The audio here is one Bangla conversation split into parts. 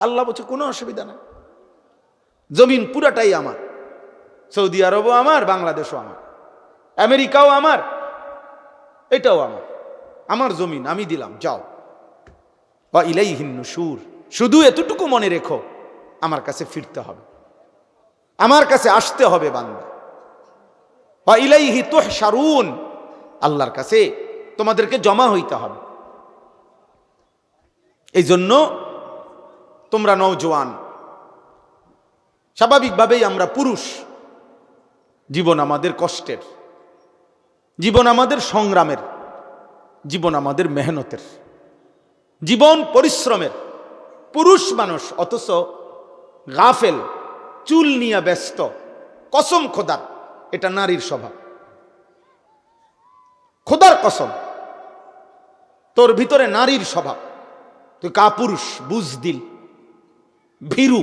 আল্লাহ বলছে কোনো অসুবিধা নাই, জমিন পুরাটাই আমার। সৌদি আরবও আমার, বাংলাদেশও আমার, আমেরিকাও আমার, এটাও আমার, আমার জমিন আমি দিলাম, যাও। ওয়া ইলাইহিন নুশুর, শুধু এতটুকু মনে রেখো আমার কাছে ফিরতে হবে, আমার কাছে আসতে হবে বান্দা। ওয়া ইলাইহি তুহশারুন, আল্লাহর কাছে তোমাদেরকে জমা হইতে হবে। এই জন্য তোমরা নওজোয়ান, স্বাভাবিকভাবেই আমরা পুরুষ, জীবন আমাদের কষ্টের, জীবন আমাদের সংগ্রামের, জীবন আমাদের মেহনতের, জীবন পরিশ্রমের। পুরুষ মানুষ অথচ গাফেল, চুল নিয়ে ব্যস্ত। কসম খোদার, এটা নারীর স্বভাব। খোদার কসম, তোর ভিতরে নারীর স্বভাব, তুই কাপুরুষ, বুজদিল, ভীরু,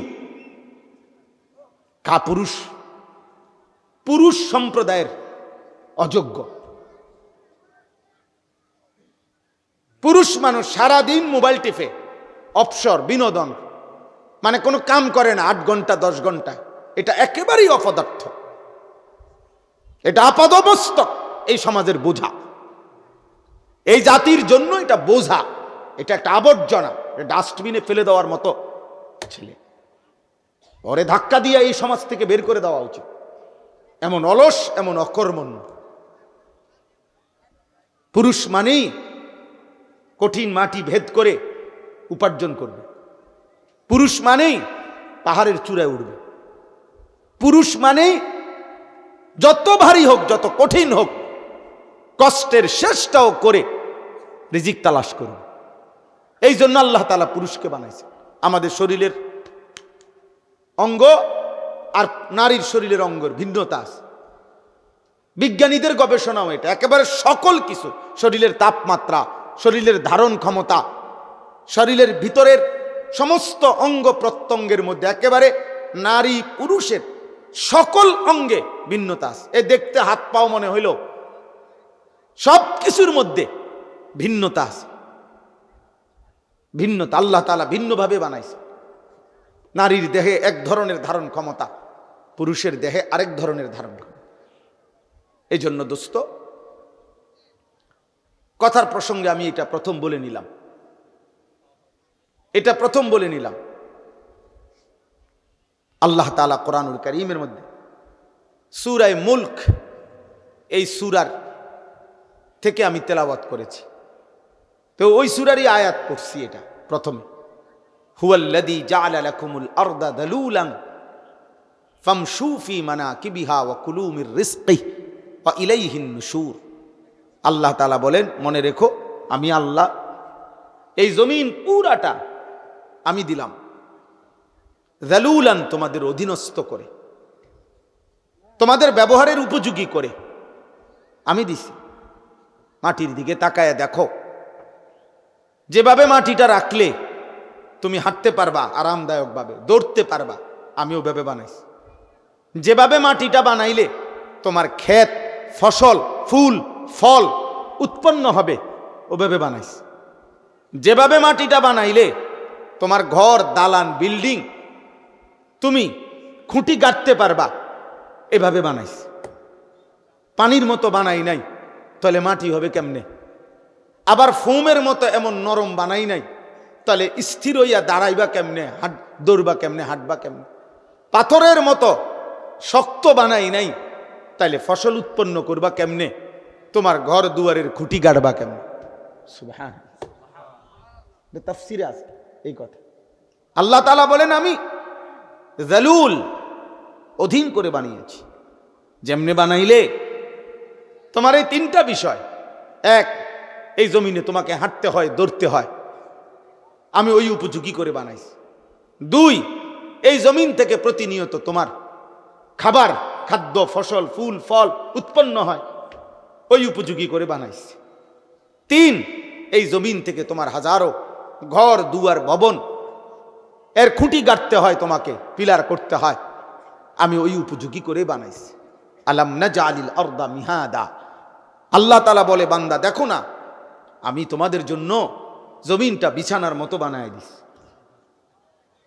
কাপুরুষ, পুরুষ সম্প্রদায়ের অযোগ্য। পুরুষ মানুষ সারাদিন মোবাইল টিপে, অবসর, বিনোদন, মানে কোনো কাম করে না 8 ঘন্টা 10 ঘন্টা। এটা একেবারেই অপদার্থ, এটা আপাদমস্তক এই সমাজের বোঝা, এই জাতির জন্য এটা বোঝা, এটা একটা আবর্জনা, ডাস্টবিনে ফেলে দেওয়ার মতো ছেলে। পরে ধাক্কা দিয়ে এই সমাজ থেকে বের করে দেওয়া উচিত। এমন অলস, এমন অকর্মণ্য। পুরুষ মানেই কঠিন মাটি ভেদ করে উপার্জন করবে, পুরুষ মানেই পাহাড়ের চূড়ায় উঠবে, পুরুষ মানেই যত ভারী হোক, যত কঠিন হোক, কষ্টের শেষটাও করে রিজিক তালাশ করবে। এই জন্য আল্লাহ তাআলা পুরুষকে বানাইছে। আমাদের শরীরের অঙ্গ আর নারীর শরীরের অঙ্গের ভিন্নতা আছে। বিজ্ঞানীদের গবেষণাও এটা, একেবারে সকল কিছু, শরীরের তাপমাত্রা, শরীরের ধারণ ক্ষমতা, শরীরের ভিতরের সমস্ত অঙ্গ প্রত্যঙ্গের মধ্যে একেবারে নারী পুরুষের সকল অঙ্গে ভিন্নতা আছে। এ দেখতে হাত পাও মনে হইল, সব কিছুর মধ্যে ভিন্নতা আছে। ভিন্নতা আল্লাহ তাআলা ভিন্নভাবে বানাইছে। নারীর দেহে এক ধরনের ধারণ ক্ষমতা, পুরুষের দেহে আরেক ধরনের ধারণ ক্ষমতা। এই জন্য দোস্ত, কথার প্রসঙ্গে আমি এটা প্রথম বলে নিলাম, এটা প্রথম বলে নিলাম। আল্লাহ তাআলা কোরআনুল কারীমের মধ্যে সূরা মুলক, এই সূরার থেকে আমি তেলাওয়াত করেছি, তো ওই সূরারই আয়াত পড়ছি। এটা প্রথমে, হুয়াল্লাযী জাআলা লাকুমুল আরদা দালুলান ফামশু ফি মানাকিবিহা ওয়া কুলু মির রিজকিহি ওয়া ইলাইহিন নুশুর। আল্লাহ তাআলা বলেন, মনে রেখো আমি আল্লাহ এই জমিন পুরাটা আমি দিলাম যালুলান, তোমাদের অধীনস্থ করে, তোমাদের ব্যবহারের উপযোগী করে আমি দিছি। মাটির দিকে তাকায় দেখো, যেভাবে মাটিটা রাখলে তুমি হাঁটতে পারবা আরামদায়কভাবে, দৌড়তে পারবা, আমি ওভাবে বানাইছি। যেভাবে মাটিটা বানাইলে তোমার ক্ষেত, ফসল, ফুল, ফল উৎপন্ন হবে, ওভাবে বানাইছি। যেভাবে মাটিটা বানাইলে তোমার ঘর, দালান, বিল্ডিং তুমি খুঁটি গাঁথতে পারবা, এভাবে বানাইছি। পানির মতো বানাই নাই, তাহলে মাটি হবে কেমনে? আবার ফোমের মতো এমন নরম বানাই নাই, তাহলে স্থির হইয়া দাঁড়াইবা কেমনে, দৌড়বা কেমনে, হাঁটবা কেমনে? পাথরের মতো শক্ত বানাই নাই, তাইলে ফসল উৎপন্ন করবা কেমনে? তোমার ঘর দুয়ারের খুঁটি গাড়বা কেমনে? সুবহানাল্লাহ, তাফসীরে আছে এই কথা। আল্লাহ তাআলা বলেন, আমি যালুল, অধীন করে বানিয়েছি। যেমনে বানাইলে তোমার এই 3টা বিষয়, এক, এই জমিনে তোমাকে হাঁটতে হয়, দৌড়তে হয়, আমি ওই উপযোগী করে বানাইছি। 2, এই জমিন থেকে প্রতিনিয়ত তোমার খাবার, খাদ্য, ফসল, ফুল, ফল উৎপন্ন হয়, ওই উপযোগী করে বানাইছি। 3, এই জমিন থেকে তোমার হাজারো ঘর, দুয়ার, ভবন, এর খুঁটি গাঁথতে হয়, তোমাকে পিলার করতে হয়, আমি ওই উপযোগী করে বানাইছি। আলাম নাজআলিল আরদা মিহাদা, আল্লাহ তাআলা বলে, বান্দা দেখো না, আমি তোমাদের জন্য জমিনটা বিছানার মতো বানায় দিছি।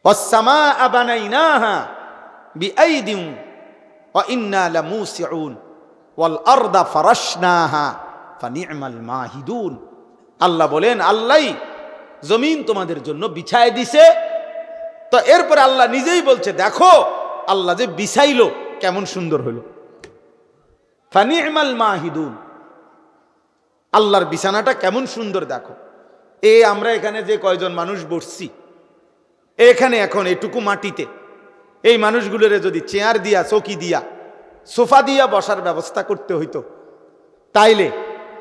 ওয়াস-সামাআ বানাইনাহা বিআইদিন ওয়া ইন্না লামুসিউন ওয়াল আরদা ফারাশনাহা ফানি'মাল মাহিদুন। আল্লাহ বলেন, আল্লাহই জমিন তোমাদের জন্য বিছায় দিছে। তো এরপরে আল্লাহ নিজেই বলছে, দেখো আল্লাহ যে বিছাইলো কেমন সুন্দর হলো। ফানি'মাল মাহিদুন, আল্লাহর বিছানাটা কেমন সুন্দর দেখো। আমরা এখানে যে কয়জন মানুষ বসছি এখানে এখন এটুকু মাটিতে, এই মানুষগুলোরে যদি চেয়ার দিয়া, চৌকি দিয়া, সোফা দিয়া বসার ব্যবস্থা করতে হইতো, তাইলে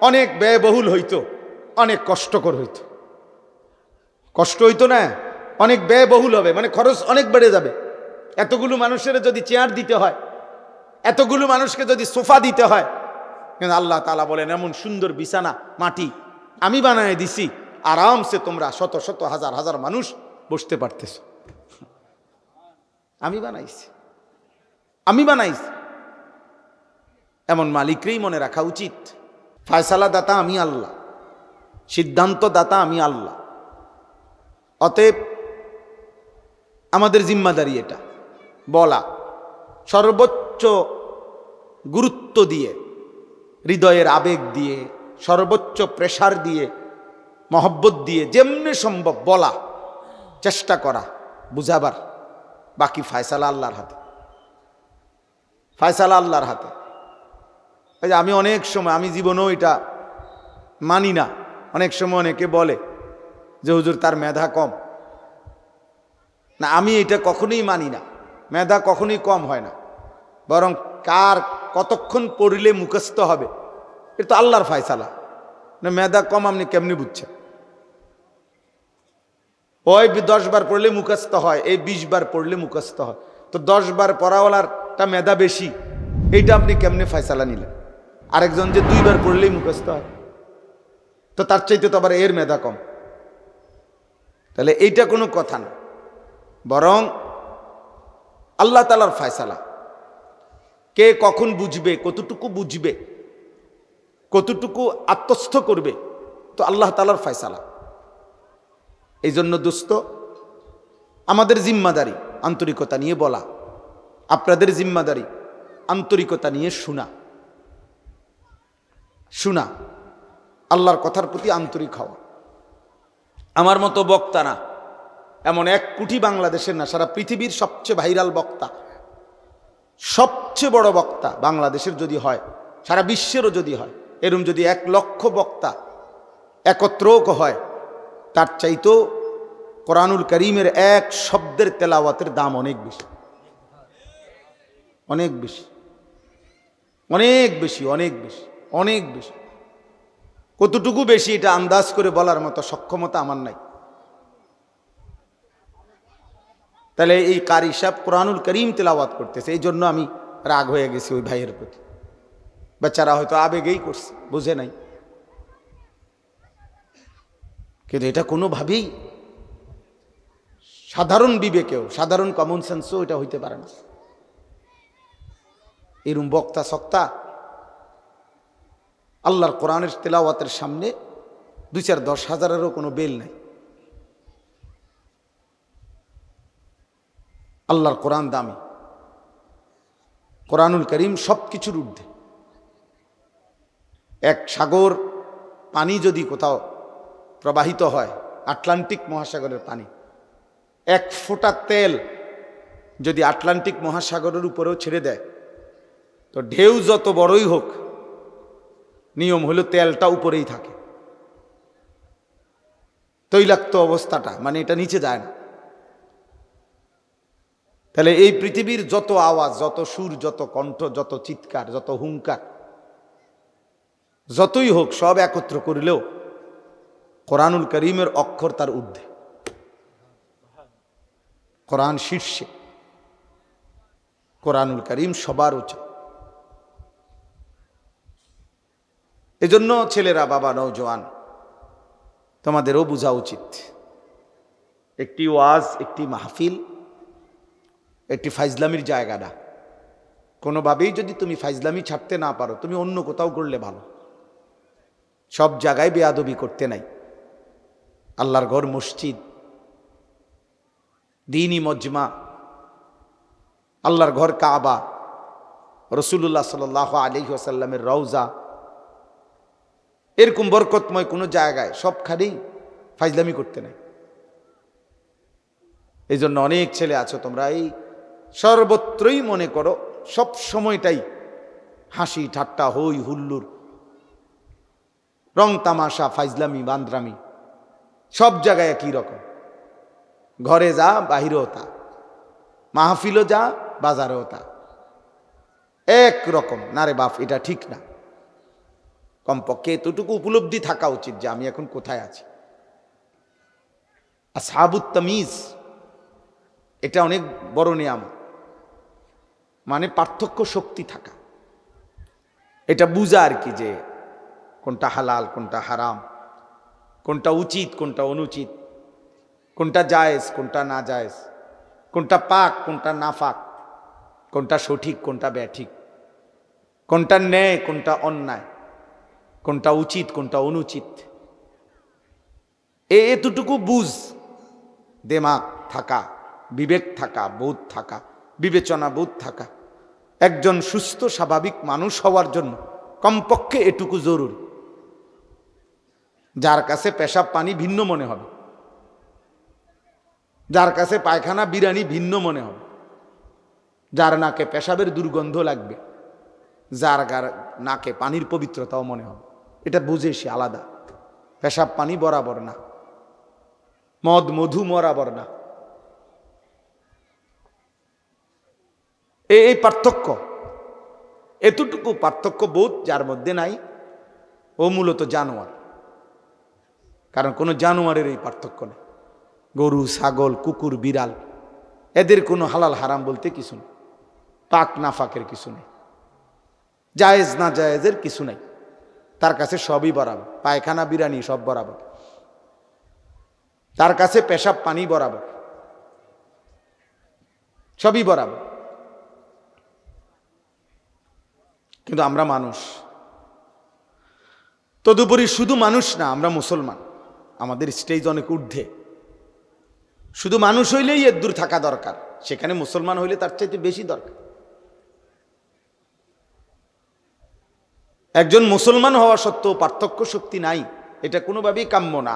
অনেক ব্যয়বহুল হইতো, অনেক কষ্টকর হইতো। কষ্ট হইতো না, অনেক ব্যয়বহুল হবে, মানে খরচ অনেক বেড়ে যাবে। এতগুলো মানুষের যদি চেয়ার দিতে হয়, এতগুলো মানুষকে যদি সোফা দিতে হয়, কিন্তু আল্লাহ তাআলা বলেন এমন সুন্দর বিছানা মাটি আমি বানায় দিছি, আরামসে তোমরা শত শত হাজার হাজার মানুষ বসতে পারতেছ। আমি বানাইছি, আমি বানাইছি। এমন মালিকরেই মনে রাখা উচিত। ফয়সালা দাতা আমি আল্লাহ, সিদ্ধান্ত দাতা আমি আল্লাহ। অতএব আমাদের জিম্মাদারি এটা বলা, সর্বোচ্চ গুরুত্ব দিয়ে, হৃদয়ের আবেগ দিয়ে, সর্বোচ্চ প্রেসার দিয়ে, মহব্বত দিয়ে, যেমনি সম্ভব বলা, চেষ্টা করা, বুঝাবার। বাকি ফয়সালা আল্লাহর হাতে, ফয়সালা আল্লাহর হাতে। এই যে আমি অনেক সময়, আমি জীবনেও এটা মানি না, অনেক সময় অনেকে বলে যে হুজুর তার মেধা কম। না, আমি এটা কখনোই মানি না। মেধা কখনোই কম হয় না, বরং কার কতক্ষণ পড়লে মুখস্থ হবে এটা তো আল্লাহর ফয়সালা। না, মেধা কম আপনি কেমনি বুঝছেন? ওই 10 বার পড়লে মুখস্থ হয়, এই 20 বার পড়লে মুখস্থ হয়। তো 10 বার পড়াওয়ালারটা মেধা বেশি, এইটা আপনি কেমনে ফয়সালা নিলেন? আরেকজন যে 2 বার পড়লেই মুখস্থ হয়, তো তার চাইতে তো আবার এর মেধা কম। তাহলে এইটা কোনো কথা না, বরং আল্লাহ তাআলার ফয়সালা। কে কখন বুঝবে, কতটুকু বুঝবে, কতটুকু আত্মস্থ করবে, তো আল্লাহ তাআলার ফয়সালা। এই জন্য দোস্ত, আমাদের জিম্মাদারি আন্তরিকতা নিয়ে বলা, আপনাদের জিম্মাদারি আন্তরিকতা নিয়ে শোনা, শোনা, আল্লাহর কথার প্রতি আন্তরিক হওয়া। আমার মতো বক্তা না, এমন 1 কোটি বাংলাদেশের না, সারা পৃথিবীর সবচেয়ে ভাইরাল বক্তা, সবচেয়ে বড় বক্তা বাংলাদেশের যদি হয়, সারা বিশ্বেরও যদি হয়, এরম যদি 1 লক্ষ বক্তা একত্র হয়, তার চাইতো কোরআনুল কারীমের 1 শব্দের তেলাওয়াতের দাম অনেক বেশি, অনেক বেশি, অনেক বেশি, অনেক বেশি, অনেক বেশি। কতটুকু বেশি এটা আন্দাজ করে বলার মতো সক্ষমতা আমার নাই। তাহলে এই কারি সাহেব কোরআনুল কারীম তেলাওয়াত করতেছে, এই জন্য আমি রাগ হয়ে গেছি ওই ভাইয়ের প্রতি। বেচারা হয়তো আবেগেই করছে, বুঝে নাই। কিন্তু এটা কোনোভাবেই সাধারণ বিবেকেও, সাধারণ কমন সেন্সও এটা হইতে পারে না। এরম বক্তা সক্তা আল্লাহর কোরআনের তেলাওয়াতের সামনে 2-4-10 হাজারেরও কোনো বেল নাই। আল্লাহর কোরআন দামি, কোরআনুল কারীম সব কিছুর ঊর্ধ্বে। 1 সাগর পানি যদি কোথাও প্রবাহিত হয়, আটলান্টিক মহাসাগরের পানি, 1 ফোঁটা তেল যদি আটলান্টিক মহাসাগরের উপরেও ছেড়ে দেয়, তো ঢেউ যত বড়ই হোক, নিয়ম হলো তেলটা উপরেই থাকে, তৈলাক্ত অবস্থাটা, মানে এটা নিচে যায় না। তাহলে এই পৃথিবীর যত আওয়াজ, যত সুর, যত কণ্ঠ, যত চিৎকার, যত হুঙ্কার, যতই হোক, সব একত্র করিলেও কোরআনুল কারীমের অক্ষর তার ঊর্ধ্বে, কোরআন শীর্ষে, কোরআনুল কারীম সবার উচ্চ। এজন্য ছেলেরা, বাবা, নওজোয়ান, তোমাদেরও বোঝা উচিত, একটি ওয়াজ, একটি মাহফিল, একটি ফাইজলামির জায়গা না। কোনোভাবেই যদি তুমি ফাইজলামি ছাড়তে না পারো, তুমি অন্য কোথাও করলে ভালো। সব জায়গায় বেয়াদবি করতে নাই। আল্লাহর ঘর মসজিদ, দ্বীনি মজমা, আল্লাহর ঘর কাবা, রাসূলুল্লাহ সাল্লাল্লাহু আলাইহি ওয়াসাল্লামের রওজা, এরকম বরকতময় কোনো জায়গায় সবখানেই ফাজলামি করতে নাই। এই জন্য অনেক ছেলে আছো তোমরা, এই সর্বত্রই মনে করো সব সময়টাই হাসি ঠাট্টা, হই হুল্লুর, রং তামাশা, ফাজলামি, বান্দরামি, সব জায়গায় একই রকম। ঘরে যা, বাহিরেও তা, মাহফিলও যা, বাজারেও তা, এক রকম। না রে বাপ, এটা ঠিক না। কমপক্ষে এতটুকু উপলব্ধি থাকা উচিত যে আমি এখন কোথায় আছি। আসহাবুত তামিজ, এটা অনেক বড় নিয়ামত, মানে পার্থক্য শক্তি থাকা, এটা বুঝা আর কি, যে কোনটা হালাল কোনটা হারাম, কোনটা উচিত কোনটা অনুচিত, কোনটা জায়েজ কোনটা না জায়েজ, কোনটা পাক কোনটা না পাক, কোনটা সঠিক কোনটা ব্যাঠিক, কোনটা ন্যায় কোনটা অন্যায়, কোনটা উচিত কোনটা অনুচিত। এতটুকু বুঝ, দিমাগ থাকা, বিবেক থাকা, বোধ থাকা, বিবেচনা বোধ থাকা একজন সুস্থ স্বাভাবিক মানুষ হওয়ার জন্য কমপক্ষে এটুকু জরুরি। যার কাছে পেশাব পানি ভিন্ন মনে হবে, যার কাছে পায়খানা বিরানি ভিন্ন মনে হবে, যার নাকে পেশাবের দুর্গন্ধ লাগবে, যার নাকে পানির পবিত্রতাও মনে হবে, এটা বুঝে সে আলাদা। পেশাব পানি বরাবর না, মদ মধু বরাবর না। এই পার্থক্য, এতটুকু পার্থক্য বোধ যার মধ্যে নাই, ও মূলত জানোয়ার। কারণ কোনো জানোয়ারের এই পার্থক্য নেই। গরু, ছাগল, কুকুর, বিড়াল, এদের কোনো হালাল হারাম বলতে কিছু নেই, পাক না ফাকের কিছু নেই, জায়েজ না জায়েজের কিছু নেই। তার কাছে সবই বরাবর, পায়খানা বিরানি সব বরাবর, তার কাছে পেশাব পানি বরাবর, সবই বরাবর। কিন্তু আমরা মানুষ, তদুপরি শুধু মানুষ না, আমরা মুসলমান, আমাদের স্টেজ অনেক ঊর্ধ্বে। শুধু মানুষ হইলেই এর দূর থাকা দরকার, সেখানে মুসলমান হইলে তার চাইতে বেশি দরকার। একজন মুসলমান হওয়া সত্ত্বেও পার্থক্য শক্তি নাই, এটা কোনোভাবেই কাম্য না,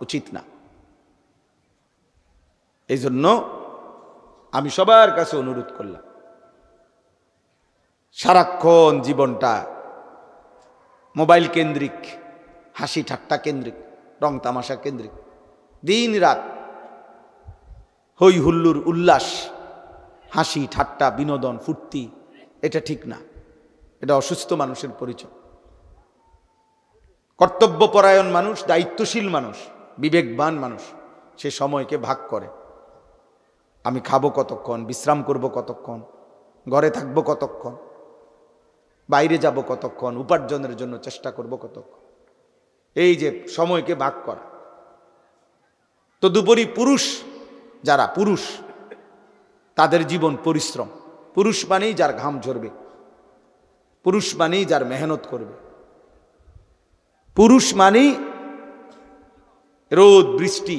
উচিত না। এই জন্য আমি সবার কাছে অনুরোধ করলাম, সারাক্ষণ জীবনটা মোবাইল কেন্দ্রিক, হাসি ঠাট্টা কেন্দ্রিক, রং তামাশা কেন্দ্রিক, দিন রাত হই হুল্লুর, উল্লাস, হাসি ঠাট্টা, বিনোদন, ফুর্তি, এটা ঠিক না। এটা অসুস্থ মানুষের পরিচয়। কর্তব্যপরায়ণ মানুষ, দায়িত্বশীল মানুষ, বিবেকবান মানুষ সে সময়কে ভাগ করে। আমি খাবো কতক্ষণ, বিশ্রাম করব কতক্ষণ, ঘরে থাকবো কতক্ষণ, বাইরে যাব কতক্ষণ, উপার্জনের জন্য চেষ্টা করব কতক্ষণ, এই যে সময়কে ভাগ করা। তদুপরি পুরুষ, যারা পুরুষ, তাদের জীবন পরিশ্রম। পুরুষ মানেই যার ঘাম ঝরবে, পুরুষ মানেই যার মেহনত করবে, পুরুষ মানেই রোদ বৃষ্টি,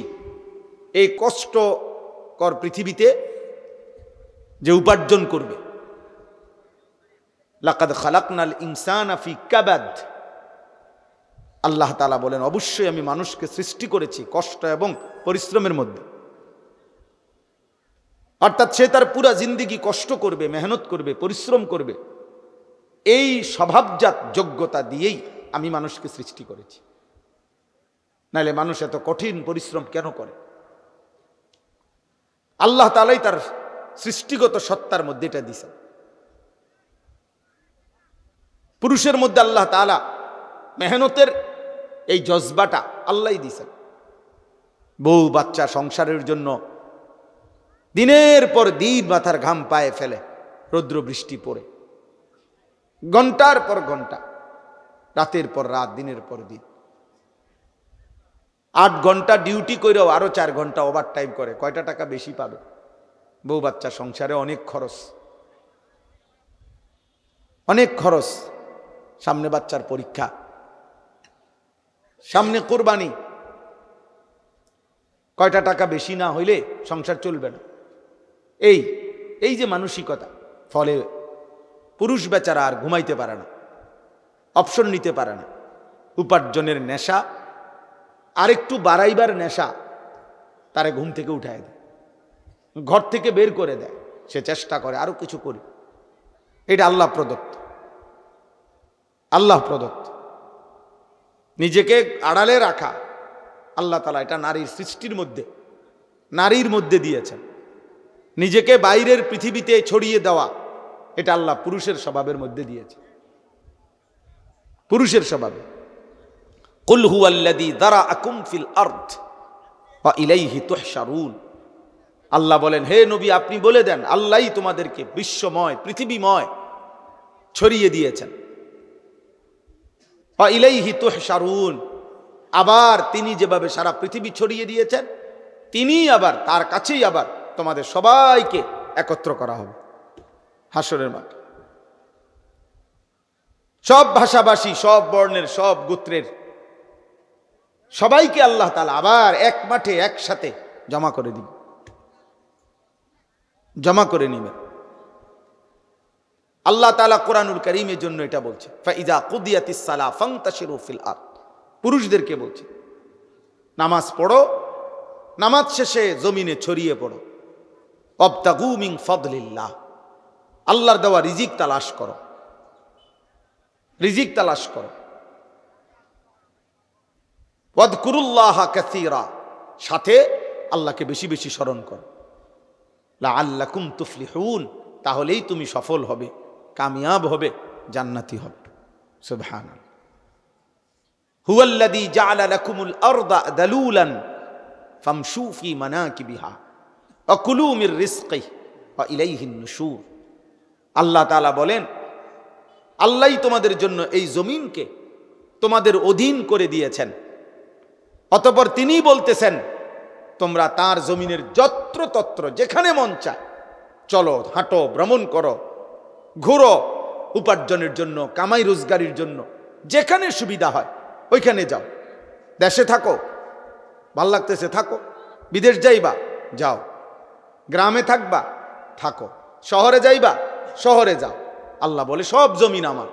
এই কষ্টকর পৃথিবীতে যে উপার্জন করবে। লাকাদ খালাকনাল ইনসানা ফি কাবাদ, আল্লাহ তাআলা বলেন অবশ্যই আমি মানুষকে সৃষ্টি করেছি কষ্ট এবং পরিশ্রমের মধ্যে। অর্থাৎ সে তার পুরা জিন্দেগি কষ্ট করবে, মেহনত করবে, পরিশ্রম করবে। এই স্বভাবজাত যোগ্যতা দিয়েই আমি মানুষকে সৃষ্টি করেছি। নাইলে মানুষ এত কঠিন পরিশ্রম কেন করে? আল্লাহ তাআলাই তার সৃষ্টিগত সত্তার মধ্যে এটা দিয়েছেন। পুরুষের মধ্যে আল্লাহ তাআলা মেহনতের এই জজবাটা আল্লাহই দিয়েছেন। বউ বাচ্চা সংসারের জন্য দিনের পর দিন মাথার ঘাম পায়ে ফেলে, রৌদ্র বৃষ্টি পড়ে, ঘন্টার পর ঘন্টা, রাতের পর রাত, দিনের পর দিন। 8 ঘন্টা ডিউটি করেও আরো 4 ঘন্টা ওভার টাইম করে, কয়টা টাকা বেশি পাবে? বউ বাচ্চা সংসারে অনেক খরচ, অনেক খরচ। সামনে বাচ্চার পরীক্ষা, সামনে কোরবানি, কয়টা টাকা বেশি না হইলে সংসার চলবে না। এই এই যে মানসিকতা, ফলে পুরুষ বেচারা আর ঘুমাইতে পারে না, অপশন নিতে পারে না। উপার্জনের নেশা, আরেকটু বাড়াইবার নেশা তারে ঘুম থেকে উঠায় দেয়, ঘর থেকে বের করে দেয়। সে চেষ্টা করে আরো কিছু করি। এটা আল্লাহ প্রদত্ত, আল্লাহ প্রদত্ত। নিজেকে আড়ালে রাখা আল্লাহ তাআলা এটা নারীর সৃষ্টির মধ্যে, নারীর মধ্যে দিয়েছেন। নিজেকে বাইরের পৃথিবীতে ছড়িয়ে দেওয়া এটা আল্লাহ পুরুষের স্বভাবের মধ্যে দিয়েছে, পুরুষের স্বভাবে। কুল হুয়াল্লাযী যারাআকুম ফিল আরদ ওয়া ইলাইহি তুহশারুন। আল্লাহ বলেন, হে নবী আপনি বলে দেন, আল্লাহই তোমাদেরকে বিশ্বময়, পৃথিবীময় ছড়িয়ে দিয়েছেন। ওয়া ইলাইহি তুহশারুন, আবার তিনি যেভাবে সারা পৃথিবী ছড়িয়ে দিয়েছেন, তিনি আবার তার কাছেই আবার তোমাদের সবাইকে একত্র করা হবে হাসরের মাঠে। সব ভাষাভাষী, সব বর্ণের, সব গোত্রের সবাইকে আল্লাহ তাআলা আবার এক মাঠে একসাথে জমা করে দিবেন, জমা করে নেবেন। আল্লাহ তাআলা কোরআনুল কারীমের জন্য এটা বলছে, ফাইযা কুদিয়াতিস সালাহ ফান্তাশিরু ফিল আরদ। পুরুষদেরকে বলছে নামাজ পড়ো, নামাজ শেষে জমিনে ছড়িয়ে পড়ো। ওয়াবতাগু মিন ফাদলিল্লাহ, আল্লাহর দেওয়া রিজিক তালাশ করো, রিজিক তালাশ করো। ওয়াদকুরুল্লাহা কাসীরা, সাথে আল্লাহকে বেশি বেশি স্মরণ করো। লাআল্লাকুম তুফলিহুন, তাহলেই তুমি সফল হবে, কামিয়াব হবে, জান্নাতি হবে। সুবহানাল্লাহ। হুয়াল্লাযী জাআলা লাকুমুল আরদা দালুলান ফামশু ফি মানাকিবিহা ওয়া কুলু মির রিজকিহি ওয়া ইলাইহিন নুশুর। আল্লাহ তাআলা বলেন, আল্লাহই তোমাদের জন্য এই জমিনকে তোমাদের অধীন করে দিয়েছেন। অতঃপর তিনি বলতেছেন, তোমরা তার জমিনের যত্রতত্র যেখানে মন চায় চলো, হাঁটো, ভ্রমণ করো, ঘুরো, উপার্জনের জন্য, কামাই রোজগারির জন্য যেখানে সুবিধা হয় ওইখানে যাও। দেশে থাকো, ভাল লাগতেছে থাকো, বিদেশ যাইবা যাও, গ্রামে থাকবা থাকো, শহরে যাইবা শহরে যাও। আল্লাহ বলে সব জমিন আমার,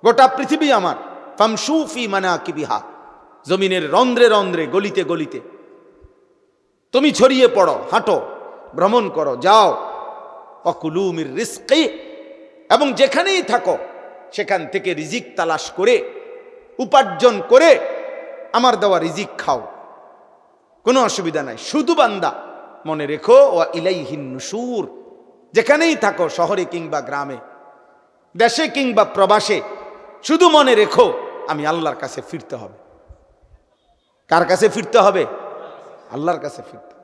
গোটা পৃথিবী আমার। ফামশু ফি মানাকিবিহা, জমিনের রন্ধ্রে রন্ধ্রে, গলিতে গলিতে তুমি ছড়িয়ে পড়ো, হাঁটো, ভ্রমণ করো, যাও। ওয়াকুলু মির রিজকি, এবং যেখানেই থাকো সেখান থেকে রিজিক তালাশ করে, উপার্জন করে আমার দেওয়া রিজিক খাও, কোনো অসুবিধা নাই। শুধু বান্দা মনে রেখো, ওয়া ইলাইহিন নুশুর, যেখানেই থাকো, শহরে কিংবা গ্রামে, দেশে কিংবা প্রবাসে, শুধু মনে রেখো আমি আল্লাহর কাছে ফিরতে হবে। কার কাছে ফিরতে হবে? আল্লাহর কাছে ফিরতে।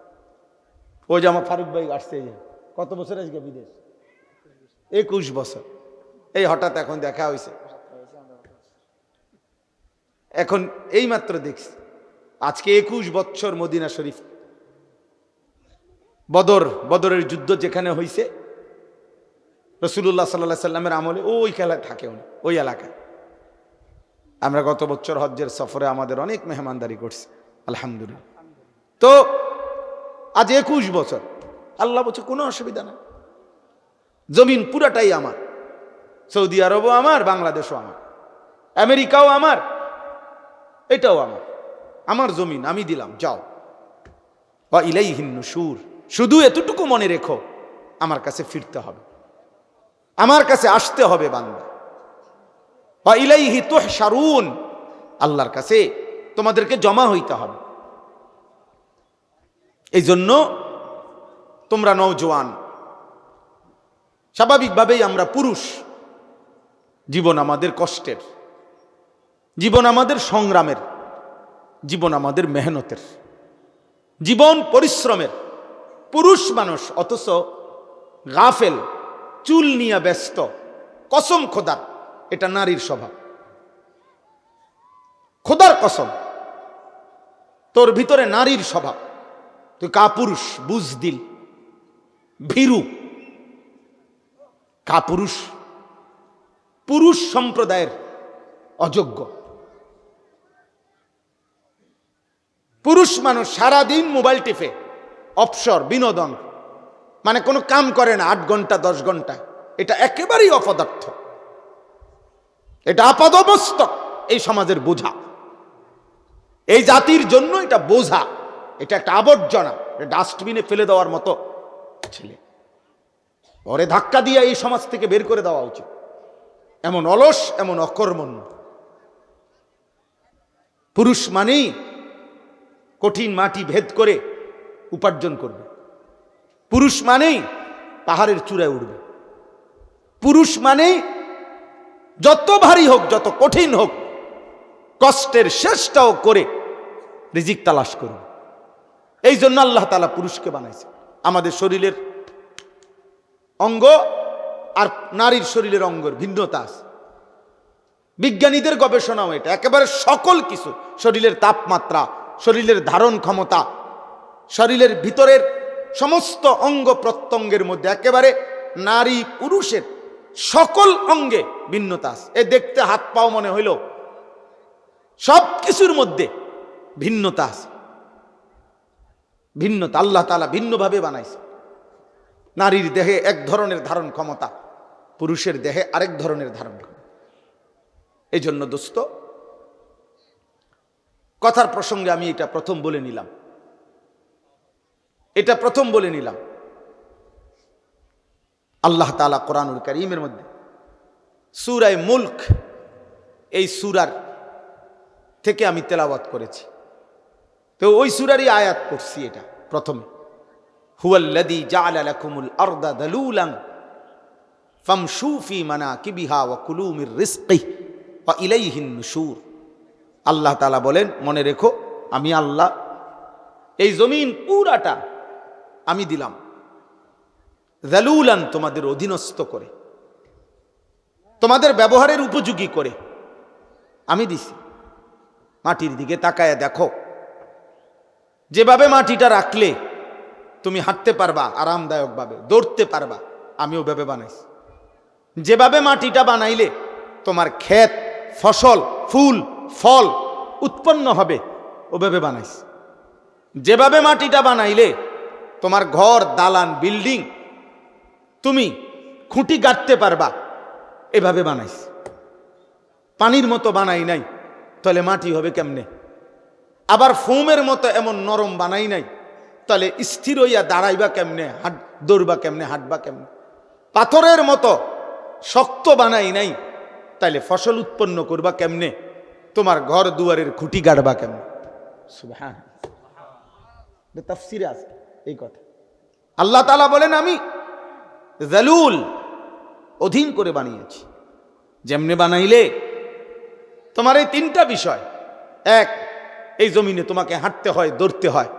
ওই যে আমার ফারুক ভাই আসছে, কত বছর আজকে বিদেশ? 21 বছর। এই হঠাৎ এখন দেখা হয়েছে, এখন এই মাত্র দেখছি। আজকে 21 বছর মদিনা শরীফ, বদরের যুদ্ধ যেখানে হয়েছে, রাসূলুল্লাহ সাল্লাল্লাহু আলাইহি সাল্লামের আমলে ওই খেলায় থাকে উনি, ওই এলাকায়। আমরা গত বছর হজ্জের সফরে আমাদের অনেক মেহমানদারি করছি, আলহামদুলিল্লাহ। তো আজ 21 বছর, আল্লাহ বলছে কোনো অসুবিধা নাই, জমিন পুরাটাই আমার। সৌদি আরবও আমার, বাংলাদেশও আমার, আমেরিকাও আমার, এটাও আমার, আমার জমিন আমি দিলাম, যাও। ওয়া ইলাইহিন নুশুর, শুধু এতটুকু মনে রেখো আমার কাছে ফিরতে হবে, আমার কাছে আসতে হবে বান্দা। ওয়া ইলাইহি তুহশারুন, আল্লাহর কাছে তোমাদেরকে জমা হইতে হবে। এই জন্য তোমরা নওজোয়ান, স্বাভাবিকভাবেই আমরা পুরুষ, জীবন আমাদের কষ্টের, জীবন আমাদের সংগ্রামের, জীবন আমাদের মেহনতের, জীবন পরিশ্রমের। পুরুষ মানুষ অথচ গাফেল, চুল নিয়ে ব্যস্ত। কসম খোদার, এটা নারীর স্বভাব। খোদার কসম, তোর ভিতরে নারীর স্বভাব। তুই কাপুরুষ, বুজদিল, ভীরু, কাপুরুষ, পুরুষ সম্প্রদায়ের অযোগ্য। পুরুষ মানুষ সারাদিন মোবাইল টিপে, অবসর, বিনোদন, মানে কোনো কাম করে না 8 ঘন্টা 10 ঘন্টা, এটা একেবারেই অপদার্থ, এটা আপাদমস্তক এই সমাজের বোঝা, এই জাতির জন্য এটা বোঝা, এটা একটা আবর্জনা, ডাস্টবিনে ফেলে দেওয়ার মতো ছেলে। ওরে ধাক্কা দিয়ে এই সমাজ থেকে বের করে দেওয়া উচিত। এমন অলস, এমন অকর্মণ্য। পুরুষ মানেই কঠিন মাটি ভেদ করে উপার্জন করবে, পুরুষ মানেই পাহাড়ের চূড়ায় উঠবে, পুরুষ মানেই যত ভারী হোক, যত কঠিন হোক, কষ্টের শেষটাও করে রিজিক তালাশ করবে। এই জন্য আল্লাহ তাআলা পুরুষকে বানাইছে। আমাদের শরীরের অঙ্গ আর নারীর শরীরের অঙ্গের ভিন্নতা আছে, বিজ্ঞানীদের গবেষণাও এটা। একেবারে সকল কিছু, শরীরের তাপমাত্রা, শরীরের ধারণ ক্ষমতা, শরীরের ভিতরের সমস্ত অঙ্গ প্রত্যঙ্গের মধ্যে একেবারে নারী পুরুষের সকল অঙ্গে ভিন্নতা আছে। এ দেখতে হাত পাও মনে হইল, সব কিছুর মধ্যে ভিন্নতা আছে, ভিন্নতা। আল্লাহ তাআলা ভিন্নভাবে বানাইছে। নারীর দেহে এক ধরনের ধারণ ক্ষমতা, পুরুষের দেহে আরেক ধরনের ধারণ ক্ষমতা। এই জন্য দোস্ত, কথার প্রসঙ্গে আমি এটা প্রথম বলে নিলাম, আল্লাহ তাআলা কোরআনুল কারীমের মধ্যে সূরা মুলক, এই সূরার থেকে আমি তেলাওয়াত করেছি, তো ওই সূরারই আয়াত পড়ছি। এটা প্রথমে, হুয়াল্লাযী জাআলা লাকুমুল আরদা দালুলান ফামশু ফি মানাকিবিহা ওয়া কুলু মির রিজকিহি ওয়া ইলাইহিন নুশুর। আল্লাহ তাআলা বলেন, মনে রেখো আমি আল্লাহ এই জমিন পুরাটা আমি দিলাম যালুলান, তোমাদের অধীনস্থ করে, তোমাদের ব্যবহারের উপযোগী করে আমি দিছি। মাটির দিকে তাকায় দেখো, যেভাবে মাটিটা রাখলে তুমি হাঁটতে পারবা আরামদায়কভাবে, দৌড়তে পারবা, আমি ওভাবে বানাইছি। যেভাবে মাটিটা বানাইলে তোমার ক্ষেত, ফসল, ফুল, ফল উৎপন্ন হবে, ওভাবে বানাইছি। যেভাবে মাটিটা বানাইলে তোমার ঘর, দালান, বিল্ডিং তুমি খুঁটি গাঁথতে পারবা, এভাবে বানাইছি। পানির মতো বানাই নাই, তাহলে মাটি হবে কেমনে? আবার ফোমের মতো এমন নরম বানাই নাই, তাহলে স্থির হইয়া দাঁড়াইবা কেমনে, দৌড়বা কেমনে, হাঁটবা কেমনে? পাথরের মতো শক্ত বানাই নাই, তাইলে ফসল উৎপন্ন করবা কেমনে? তোমার ঘর দুয়ারের খুঁটি গাড়বা কেমনে? সুবহানাল্লাহ, তাফসীরে আছে এই কথা। আল্লাহ তাআলা বলেন, আমি যালুল, অধীন করে বানিয়েছি। যেমনে বানাইলে তোমার এই 3টা বিষয়, এক, এই জমিনে তোমাকে হাঁটতে হয়, দৌড়তে হয়,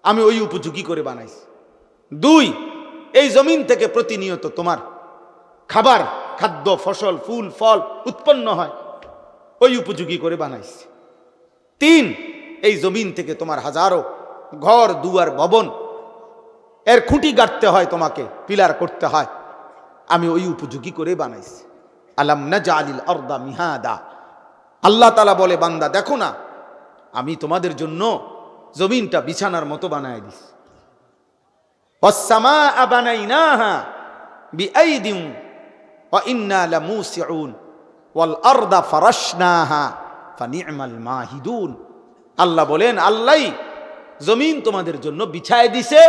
আমি ওই উপযোগী করে বানাইছি। 2, এই জমিন থেকে প্রতিনিয়ত তোমার খাবার, খাদ্য, ফসল, ফুল, ফল উৎপন্ন হয়, ওই উপযোগী করে বানাইছি। 3, এই জমিন থেকে তোমার হাজারো ঘর, দুয়ার, ভবন, এর খুঁটি গাঁথতে হয়, তোমাকে পিলার করতে হয়, আমি ওই উপযোগী করে বানাইছি। আলাম নাজআলিল আরদা মিহাদা। আল্লাহ তাআলা বলে, বান্দা দেখো না, আমি তোমাদের জন্য জমিনটা বিছানার মতো বানায় দিছি। ওয়াস সামাআ বানাইনাহা বিআইদিন ওয়া ইন্না লামুসিউন ওয়াল আরদা ফারাশনাহা ফানি'মাল মাহিদুন। আল্লাহ বলেন, আল্লাহই জমিন তোমাদের জন্য বিছায় দিছে।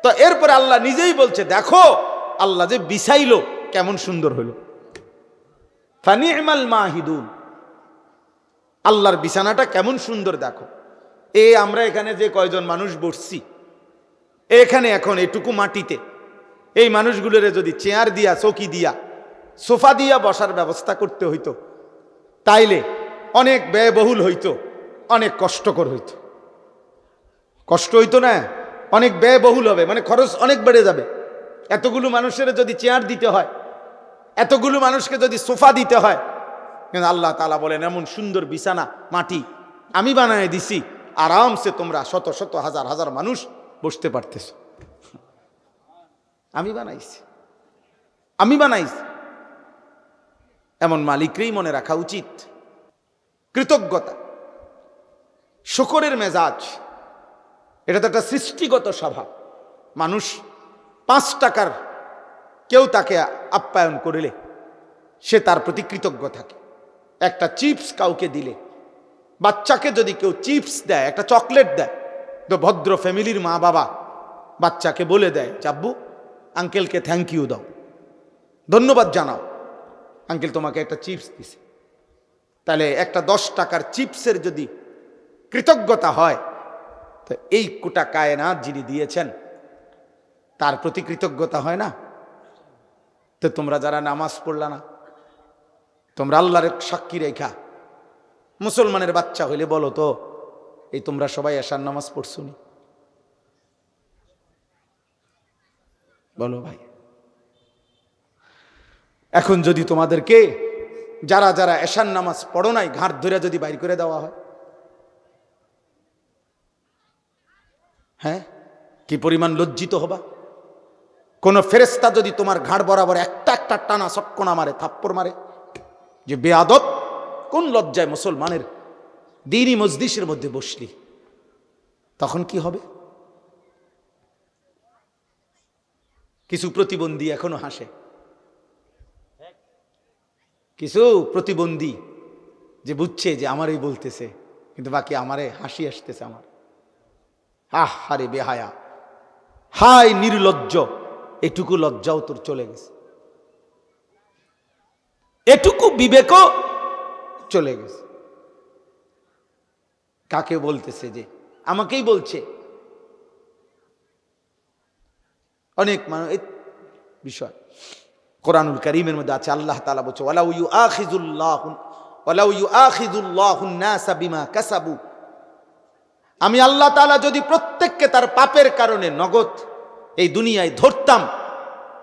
তো এরপরে আল্লাহ নিজেই বলছে, দেখো আল্লাহ যে বিছাইলো কেমন সুন্দর হলো। ফানি'মাল মাহিদুন, আল্লাহর বিছানাটা কেমন সুন্দর দেখো। আমরা এখানে যে কয়জন মানুষ বসছি, এখানে এখন এটুকু মাটিতে এই মানুষগুলোর যদি চেয়ার দিয়া, চৌকি দিয়া, সোফা দিয়া বসার ব্যবস্থা করতে হইতো, তাইলে অনেক ব্যয়বহুল হইতো, অনেক কষ্টকর হইতো। কষ্ট হইতো না, অনেক ব্যয়বহুল হবে, মানে খরচ অনেক বেড়ে যাবে। এতগুলো মানুষের যদি চেয়ার দিতে হয়, এতগুলো মানুষকে যদি সোফা দিতে হয়, কিন্তু আল্লাহ তাআলা বলেন, এমন সুন্দর বিছানা মাটি আমি বানায় দিছি, আরামসে তোমরা শত শত হাজার হাজার মানুষ বসতে পারতেছ। আমি বানাইছি। এমন মালিকরেই মনে রাখা উচিত। কৃতজ্ঞতা, শুকরের মেজাজ, এটা তো একটা সৃষ্টিগত স্বভাব। মানুষ 5 টাকার কেউ তাকে আপ্যায়ন করলে সে তার প্রতি কৃতজ্ঞ থাকে। একটা চিপস কাউকে দিলে, বাচ্চাকে যদি কেউ চিপস দেয়, একটা চকলেট দেয়, তো ভদ্র ফ্যামিলির মা বাবা বাচ্চাকে বলে দেয়, চাব্বু আঙ্কেলকে থ্যাংক ইউ দাও, ধন্যবাদ জানাও, আঙ্কেল তোমাকে একটা চিপস দিছে। তাহলে একটা 10 টাকার চিপসের যদি কৃতজ্ঞতা হয়, তো এই কোটা কায়নাত যিনি দিয়েছেন তার প্রতি কৃতজ্ঞতা হয় না? তো তোমরা যারা নামাজ পড়লা না, তোমরা আল্লাহর সাক্ষী রেখা মুসলমানের বাচ্চা হইলে বলো তো, এই তোমরা সবাই এশার নামাজ পড়ছো নি? বলো ভাই। এখন যদি তোমাদেরকে যারা যারা এশার নামাজ পড়ো নাই ঘাট ধরে যদি বাইর করে দেওয়া হয়, হ্যাঁ, কি পরিমাণ লজ্জিত হবা? কোন ফেরেশতা যদি তোমার ঘাড় বরাবর একটা একটা টানা চক্কনা মারে, থাপ্পড় মারে, যে বেয়াদব, কোন লজ্জায় মুসলমানের দ্বীনি মজলিসের মধ্যে বসলি, তখন কি হবে? কিছু প্রতিবন্ধী এখনো হাসে, কিছু প্রতিবন্ধী যে বুঝছে যে আমারই বলতেছে, কিন্তু বাকি আমারে হাসি আসতেছে আমার। আহারে বেহায়া, হায় নির্লজ্জ, এটুকু লজ্জাও তোর চলে গেছে, এটুকু বিবেকও চলে গেছে। কাকে বলতেছে? যে আমাকেই বলছে। অনেক মানুষ এই বিষয় কোরআনুল কারীমের মধ্যে আছে, আল্লাহ তাআলা বলছে ওয়ালাউ ইউআখিযুল্লাহুন নাসা বিমা কাসাবু, আমি আল্লাহ তাআলা যদি প্রত্যেককে তার পাপের কারণে নগদ এই দুনিয়ায় ধরতাম,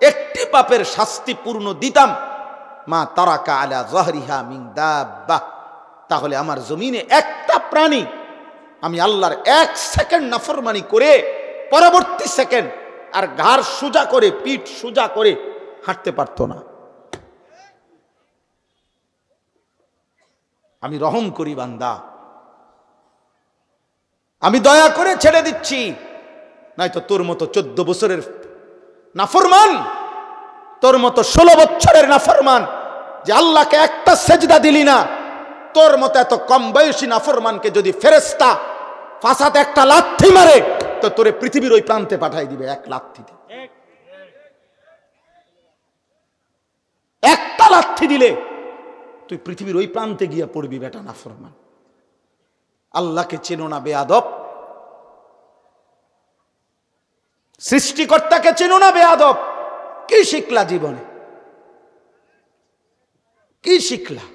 একটি পাপের শাস্তি পূর্ণ দিতাম, মা তারাকা আলা যাহরিহা মিন দাব্বাহ, তাহলে আমার জমিনে একটা প্রাণী আমি আল্লাহর 1 সেকেন্ড নাফরমানি করে পরবর্তী সেকেন্ড আর ঘাড় সোজা করে, পিঠ সোজা করে হাঁটতে পারতো না। আমি রহম করি বান্দা, আমি দয়া করে ছেড়ে দিচ্ছি, নয়তো তোর মতো 14 বছরের নাফরমান, তোর মতো 16 বছরের নাফরমান যে আল্লাহকে একটা সেজদা দিলি না, তোর মতো এত কম বয়সী নাফরমানকে যদি ফেরেশতা ফাসাতে একটা লাথি মারে, তো তোরে পৃথিবীর ওই প্রান্তে পাঠাই দিবে এক লাথিতে। একটা লাথি দিলে তুই পৃথিবীর ওই প্রান্তে গিয়া পড়বি বেটা নাফরমান। আল্লাহকে চেনো না বেয়াদব, সৃষ্টিকর্তাকে চেনো না বেয়াদব। কি শিখলা জীবনে? কি শিখলা?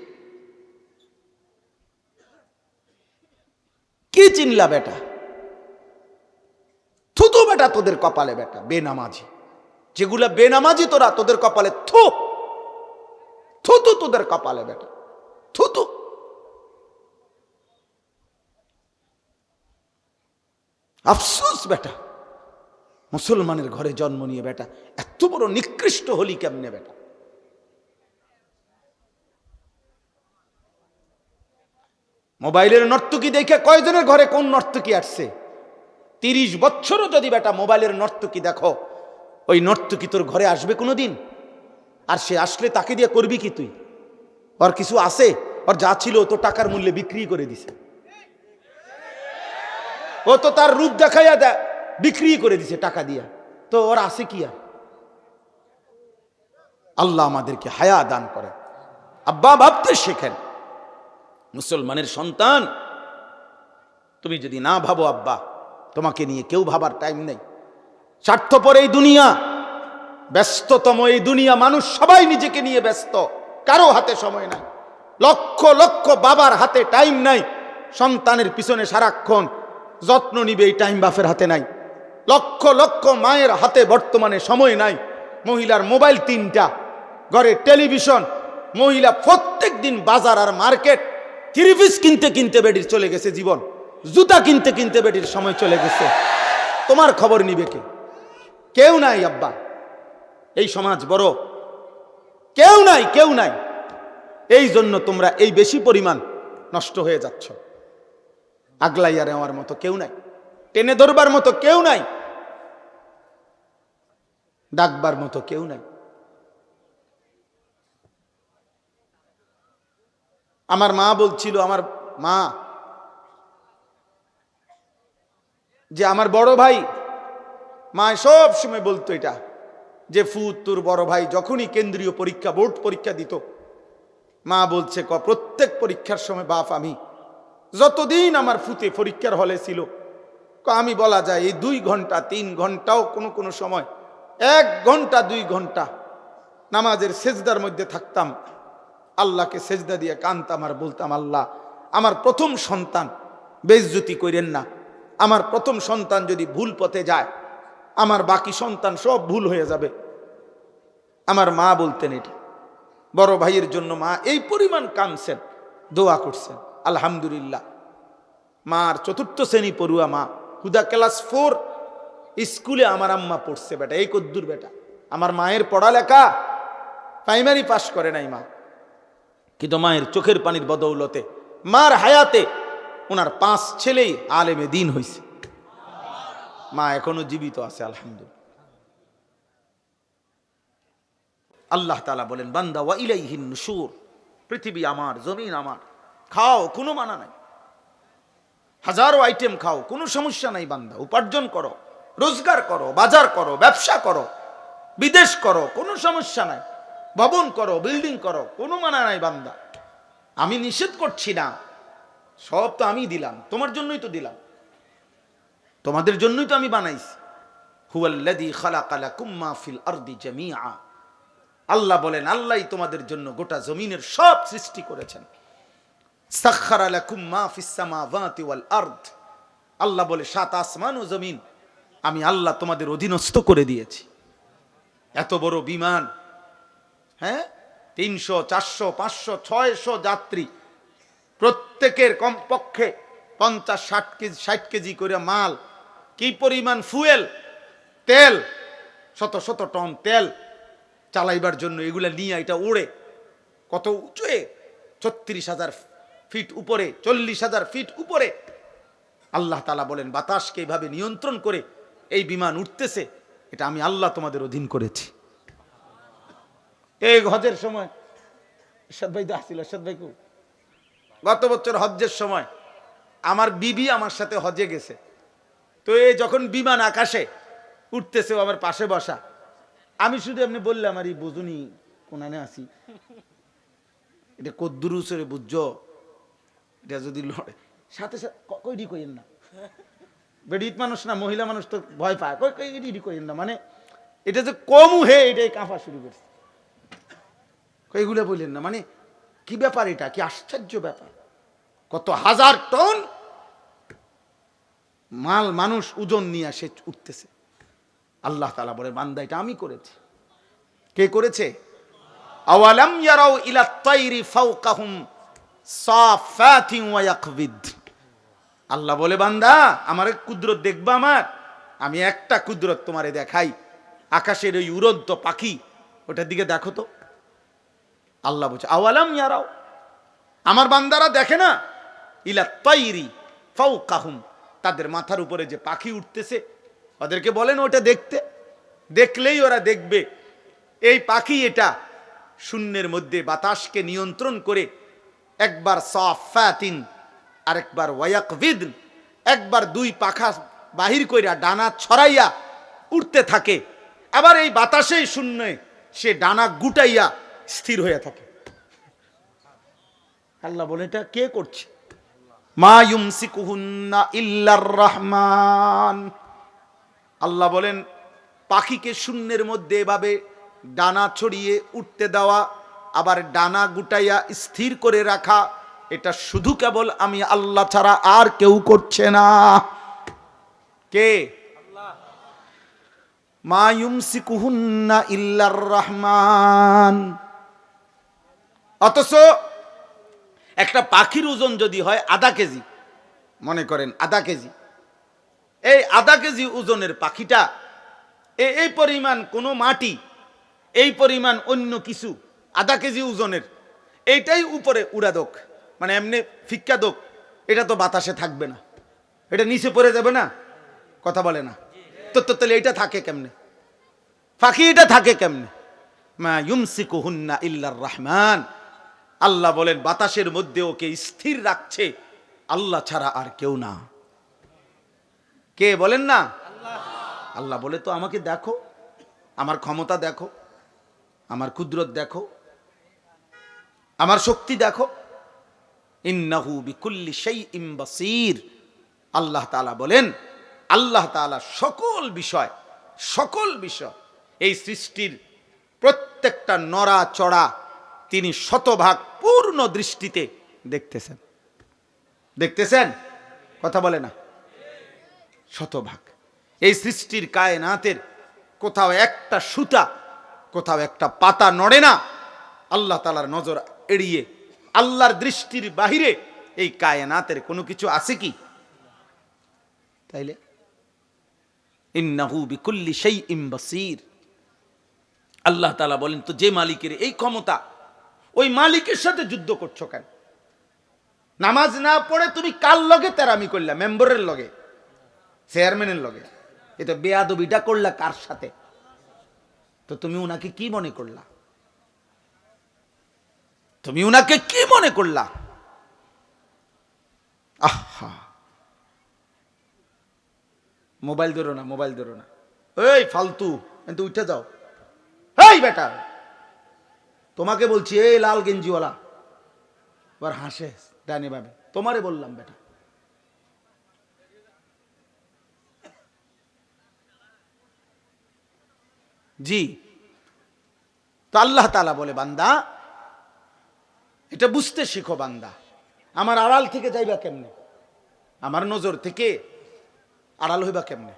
কি চিনলা বেটা? থুতু বেটা তোদের কপালে বেটা, বেনামাজি যেগুলা বেনামাজি তোরা, তোদের কপালে থু থুতু, তোদের কপালে বেটা থুতু। আফসোস বেটা, মুসলমানের ঘরে জন্ম নিয়ে বেটা এত বড় নিকৃষ্ট হলি কেমনে বেটা? মোবাইলের নর্তকী দেখে কয়জনের ঘরে কোন নর্তকী আসছে? 30 বছরও যদি বেটা মোবাইলের নর্তকী দেখো, ওই নর্তকী তোর ঘরে আসবে কোনোদিন? আর সে আসলে তাকে দিয়ে করবি কি তুই? ওর কিছু আছে? ওর যা ছিল তো টাকার মূল্যে বিক্রি করে দিছে, ও তো তার রূপ দেখাইয়া বিক্রি করে দিছে টাকা দিয়া, তো ওর আছে কি আর? আল্লাহ আমাদেরকে হায়া দান করে। আব্বা ভাবতে শেখেন, মুসলমানের সন্তান তুমি যদি না ভাবো, আব্বা তোমাকে নিয়ে কেউ ভাবার টাইম নেই। স্বার্থপর এই দুনিয়া, ব্যস্ততম এই দুনিয়া, মানুষ সবাই নিজেকে নিয়ে ব্যস্ত, কারো হাতে সময় নাই। লক্ষ লক্ষ বাবার হাতে টাইম নাই, সন্তানের পিছনে সারাক্ষণ যত্ন নিবে এই টাইম বাপের হাতে নাই। লক্ষ লক্ষ মায়ের হাতে বর্তমানে সময় নাই। মহিলার মোবাইল 3টা, ঘরে টেলিভিশন, মহিলা প্রত্যেক দিন বাজার আর মার্কেট, 3 পিস কিনতে কিনতে বেডির চলে গেছে জীবন, জুতা কিনতে কিনতে বেডির সময় চলে গেছে। তোমার খবর নিবে কে? কেউ নাই আব্বা, এই সমাজ বড়, কেউ নাই, কেউ নাই। এই জন্য তোমরা এই বেশি পরিমাণ নষ্ট হয়ে যাচ্ছ। আগলাইয়া নেওয়ার মতো কেউ নাই, টেনে ধরবার মতো কেউ নাই। ডাকবার মতো কেউ নাই। আমার মা বলছিল, আমার মা, যে আমার বড় ভাই, মা সব সময় বলতো এটা, যে ফুত তোর বড় ভাই যখনই কেন্দ্রীয় পরীক্ষা বোর্ড পরীক্ষা দিত, মা বলছে প্রত্যেক পরীক্ষার সময় বাপ আমি যতদিন আমার ফুতে পরীক্ষার হলে ছিল, আমি বলা যায় এই 2 ঘন্টা 3 ঘন্টাও কোনো কোনো সময় 1 ঘন্টা 2 ঘন্টা নামাজের সেজদার মধ্যে থাকতাম, আল্লাহকে সেজদা দিয়ে কানতাম আর বলতাম, আল্লাহ আমার প্রথম সন্তান বেইজ্জতি করেন না, আমার প্রথম সন্তান যদি ভুল পথে যায় আমার বাকি সন্তান সব ভুল হয়ে যাবে। আমার মা বলতেন এটা। বড় ভাইয়ের জন্য মা এই পরিমাণ কাঁদছেন, দোয়া করছেন। আলহামদুলিল্লাহ, মার 4র্থ শ্রেণী পড়ুয়া মা, হুদা ক্লাস 4 স্কুলে আমার আম্মা পড়ছে বেটা, এই কদ্দুর বেটা। আমার মায়ের পড়ালেখা প্রাইমারি পাস করে নাই মা, কিন্তু মায়ের চোখের পানির বদৌলতে মার হায়াতে ওনার 5 ছেলেই আলেমে দিন হয়েছে। মা এখনো জীবিত আছে, আলহামদুলিল্লাহ। আল্লাহ তাআলা বলেন, বান্দা ওয়া ইলাইহিন নুশুর, পৃথিবী আমার, জমিন আমার, খাও কোনো মানা নাই, হাজারো আইটেম খাও কোনো সমস্যা নাই বান্দা, উপার্জন করো, রোজগার করো, বাজার করো, ব্যবসা করো, বিদেশ করো, কোনো সমস্যা নাই, ভবন করো, বিল্ডিং করো, কোনো মানা নাই বান্দা। আমি নিষেধ করছি না, সব তো আমি দিলাম, তোমার জন্যই তো দিলাম, তোমাদের জন্যই তো আমি বানাইছি। হুয়াল্লাযী খালাকা লাকুম মা ফিল আরদি জামিআ, আল্লাহ বলেন আল্লাহই তোমাদের জন্য গোটা জমিনের সব সৃষ্টি করেছেন। সাখখারা লাকুম মা ফিস সামাওয়াতি ওয়াল আরদ, আল্লাহ বলে 7 আসমান ও জমিন আমি আল্লাহ তোমাদের অধীনস্থ করে দিয়েছি। এত বড় বিমান, হ্যাঁ, 300 400 500 600 যাত্রী, প্রত্যেকের কমপক্ষে 50 60 কেজি করে মাল, কি পরিমাণ ফুয়েল, তেল, শত শত টন তেল চালাইবার জন্য এগুলা নিয়ে এটা ওড়ে কত উঁচুয়ে, 36,000 ফিট উপরে, 40,000 ফিট উপরে। আল্লাহ তাআলা বলেন বাতাসকে এইভাবে নিয়ন্ত্রণ করে এই বিমান উঠতেছে, এটা আমি আল্লাহ তোমাদের অধীন করেছি। এই হজের সময় এরশাদ ভাই তো আসছিল, এরশাদ ভাই কো, গত বছর হজ্জের সময় আমার বিবি আমার সাথে হজে গেছে, তো এই যখন বিমান আকাশে উঠতেছে ও আমার পাশে বসা, আমি শুধু এমনি বললাম আর এই বুঝুনি কোনানে আসি, এটা কদ্দুরুসরে বুঝছো, এটা যদি লড়ে সাথে সাথে কইডি কইেন না, বেডিত মানুষ না, মহিলা মানুষ তো ভয় পায়, কইডি কইেন না, মানে এটা যে কমু হে এটাই কাঁপা শুরু করছে, এগুলো বললেন না, মানে কি ব্যাপার, এটা কি আশ্চর্য ব্যাপার, কত হাজার টন মাল মানুষ ওজন নিয়ে সে উঠতেছে। আল্লাহ তাআলা বলে বান্দা এটা আমি করেছি। কে করেছে? আওয়ালাম ইয়ারাউ ইলা তাইরি ফাওকাহুম সাফাতিন ওয়া ইয়াকবিদ, আল্লাহ বলে বান্দা আমার কুদরত দেখবা, আমার আমি একটা কুদরত তোমারে দেখাই, আকাশের ওই উড়ন্ত পাখি, ওটার দিকে দেখো তো। আল্লাহ বলছে আওয়ালাম ইয়ারাও, আমার বান্দারা দেখে না, ইলা তাইরি ফাওকাহুম, তাদের মাথার উপরে যে পাখি উঠতেছে ওদেরকে বলেন ওটা দেখতে, দেখলেই ওরা দেখবে এই পাখি এটা শূন্যের মধ্যে বাতাসকে নিয়ন্ত্রণ করে একবার সাফাতিন আরেকবার ওয়ায়াকবিদ, একবার 2 পাখা বাহির কইরা ডানা ছড়াইয়া উঠতে থাকে, আবার এই বাতাসেই শূন্যে সে ডানা গুটাইয়া স্থির হয়ে থাকে। আল্লাহ বলে এটা কে করছে? মা ইউমসিকুহুন্না ইল্লার রহমান, আল্লাহ বলেন পাখিকে শূন্যের মধ্যে এভাবে ডানা ছড়িয়ে উঠতে দেওয়া, আবার ডানা গুটাইয়া স্থির করে রাখা, এটা শুধু কেবল আমি আল্লাহ ছাড়া আর কেউ করছে না। কে? মা ইউমসিকুহুন্না ইল্লার রহমান। অথচ একটা পাখির ওজন যদি হয় আধা কেজি, মনে করেন আধা কেজি, এই আধা কেজি ওজনের পাখিটা এই পরিমাণ কোনো মাটি, এই পরিমাণ অন্য কিছু আধা কেজি ওজনের, এইটাই উপরে উড়া দোক, মানে এমনি ফিক্কা দোক, এটা তো বাতাসে থাকবে না, এটা নিচে পড়ে যাবে না, কথা বলে না তো, তাহলে এটা থাকে কেমনে? ফাঁকিটা থাকে কেমনে? মা ইউমসিকুহুন্না ইল্লার রহমান। আল্লাহ বলেন বাতাসের মধ্যে ওকে স্থির রাখছে আল্লাহ ছাড়া আর কেউ না। কে বলেন না? আল্লাহ বলে তো আমাকে দেখো, আমার ক্ষমতা দেখো, আমার কুদরত দেখো, আমার শক্তি দেখো। ইন্নাহু বিকুল্লি শাইইন বাসীর। আল্লাহ তাআলা বলেন, আল্লাহ তাআলা সকল বিষয় এই সৃষ্টির প্রত্যেকটা নড়া চড়া তিনি শতভাগ পূর্ণ দৃষ্টিতে দেখতেছেন। কথা বলে না? শতভাগ। এই সৃষ্টির কায়নাতের কোথাও একটা সুতা, কোথাও একটা পাতা নড়ে না আল্লাহ তাআলার নজর এড়িয়ে। আল্লাহর দৃষ্টির বাহিরে এই কায়নাতের কোনো কিছু আছে কি? তাইলে ইন্নাহু বিকুল্লি শাইইন বাসীর। আল্লাহ তাআলা বলেন, তো যে মালিকের এই ক্ষমতা, ওই মালিকের সাথে যুদ্ধ করছো কেন? নামাজ না পড়ে তুমি কার লগে তেরামি করলা? মেম্বারের লগে, চেয়ারম্যানের লগে। এটা বেয়াদবিটা করলা কার সাথে? তো তুমি উনাকে কি মনে করলা? আহা, মোবাইল ধরো না, এই ফালতু, কিন্তু উঠে যাও। এই বেটা, তোমাকে বলছি, এই লাল গেঞ্জিওয়ালা, আবার হাসে ডানে ভাবে। তোমারে বললাম বেটা। জি, তো আল্লাহ তাআলা বলে, বান্দা এটা বুঝতে শিখো। বান্দা আমার আড়াল থেকে যাইবা কেমনে? আমার নজর থেকে আড়াল হইবা কেমনে?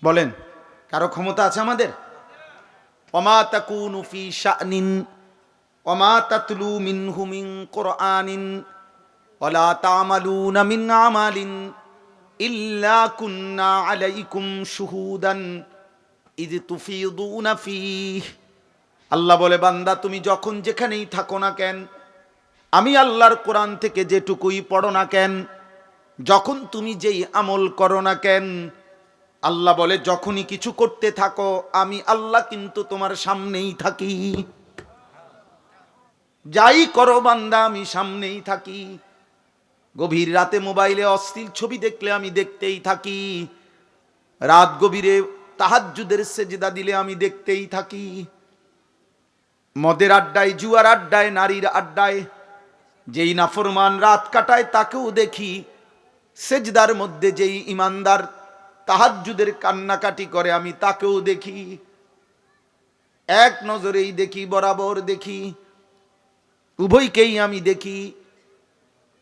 বলেন, কারো ক্ষমতা আছে আমাদের? ওমা তাকুনু ফি শানিন ওমা তাতলু মিনহু মিন কুরআনিন ওয়ালা তা'মালুনা মিন আমালিন ইল্লা কুন্না আলাইকুম শুহুদান ইয তুফিদুনা ফীহি। আল্লাহ বলে, বান্দা তুমি যখন যেখানেই থাকো না কেন, আমি আল্লাহর কোরআন থেকে যেটুকুই পড়ো না কেন, যখন তুমি যেই আমল করো না কেন, আল্লাহ বলে যখনই কিছু করতে থাকো আমি আল্লাহ কিন্তু তোমার সামনেই থাকি। যাই করো বান্দা আমি সামনেই থাকি। গভীর রাতে মোবাইলে অশ্লীল ছবি দেখলে আমি দেখতেই থাকি। রাত গভীরে তাহাজ্জুদের সেজদা দিলে আমি দেখতেই থাকি। মদের আড্ডায়, জুয়ার আড্ডায়, নারীর আড্ডায় যেই নাফরমান রাত কাটায় তাকেও দেখি। সেজদার মধ্যে যেই ইমানদার তাহাজ্জুদের কান্নাকাটি করে আমি তাকেও দেখি। এক নজরেই দেখি, বরাবর দেখি, উভয়কেই আমি দেখি।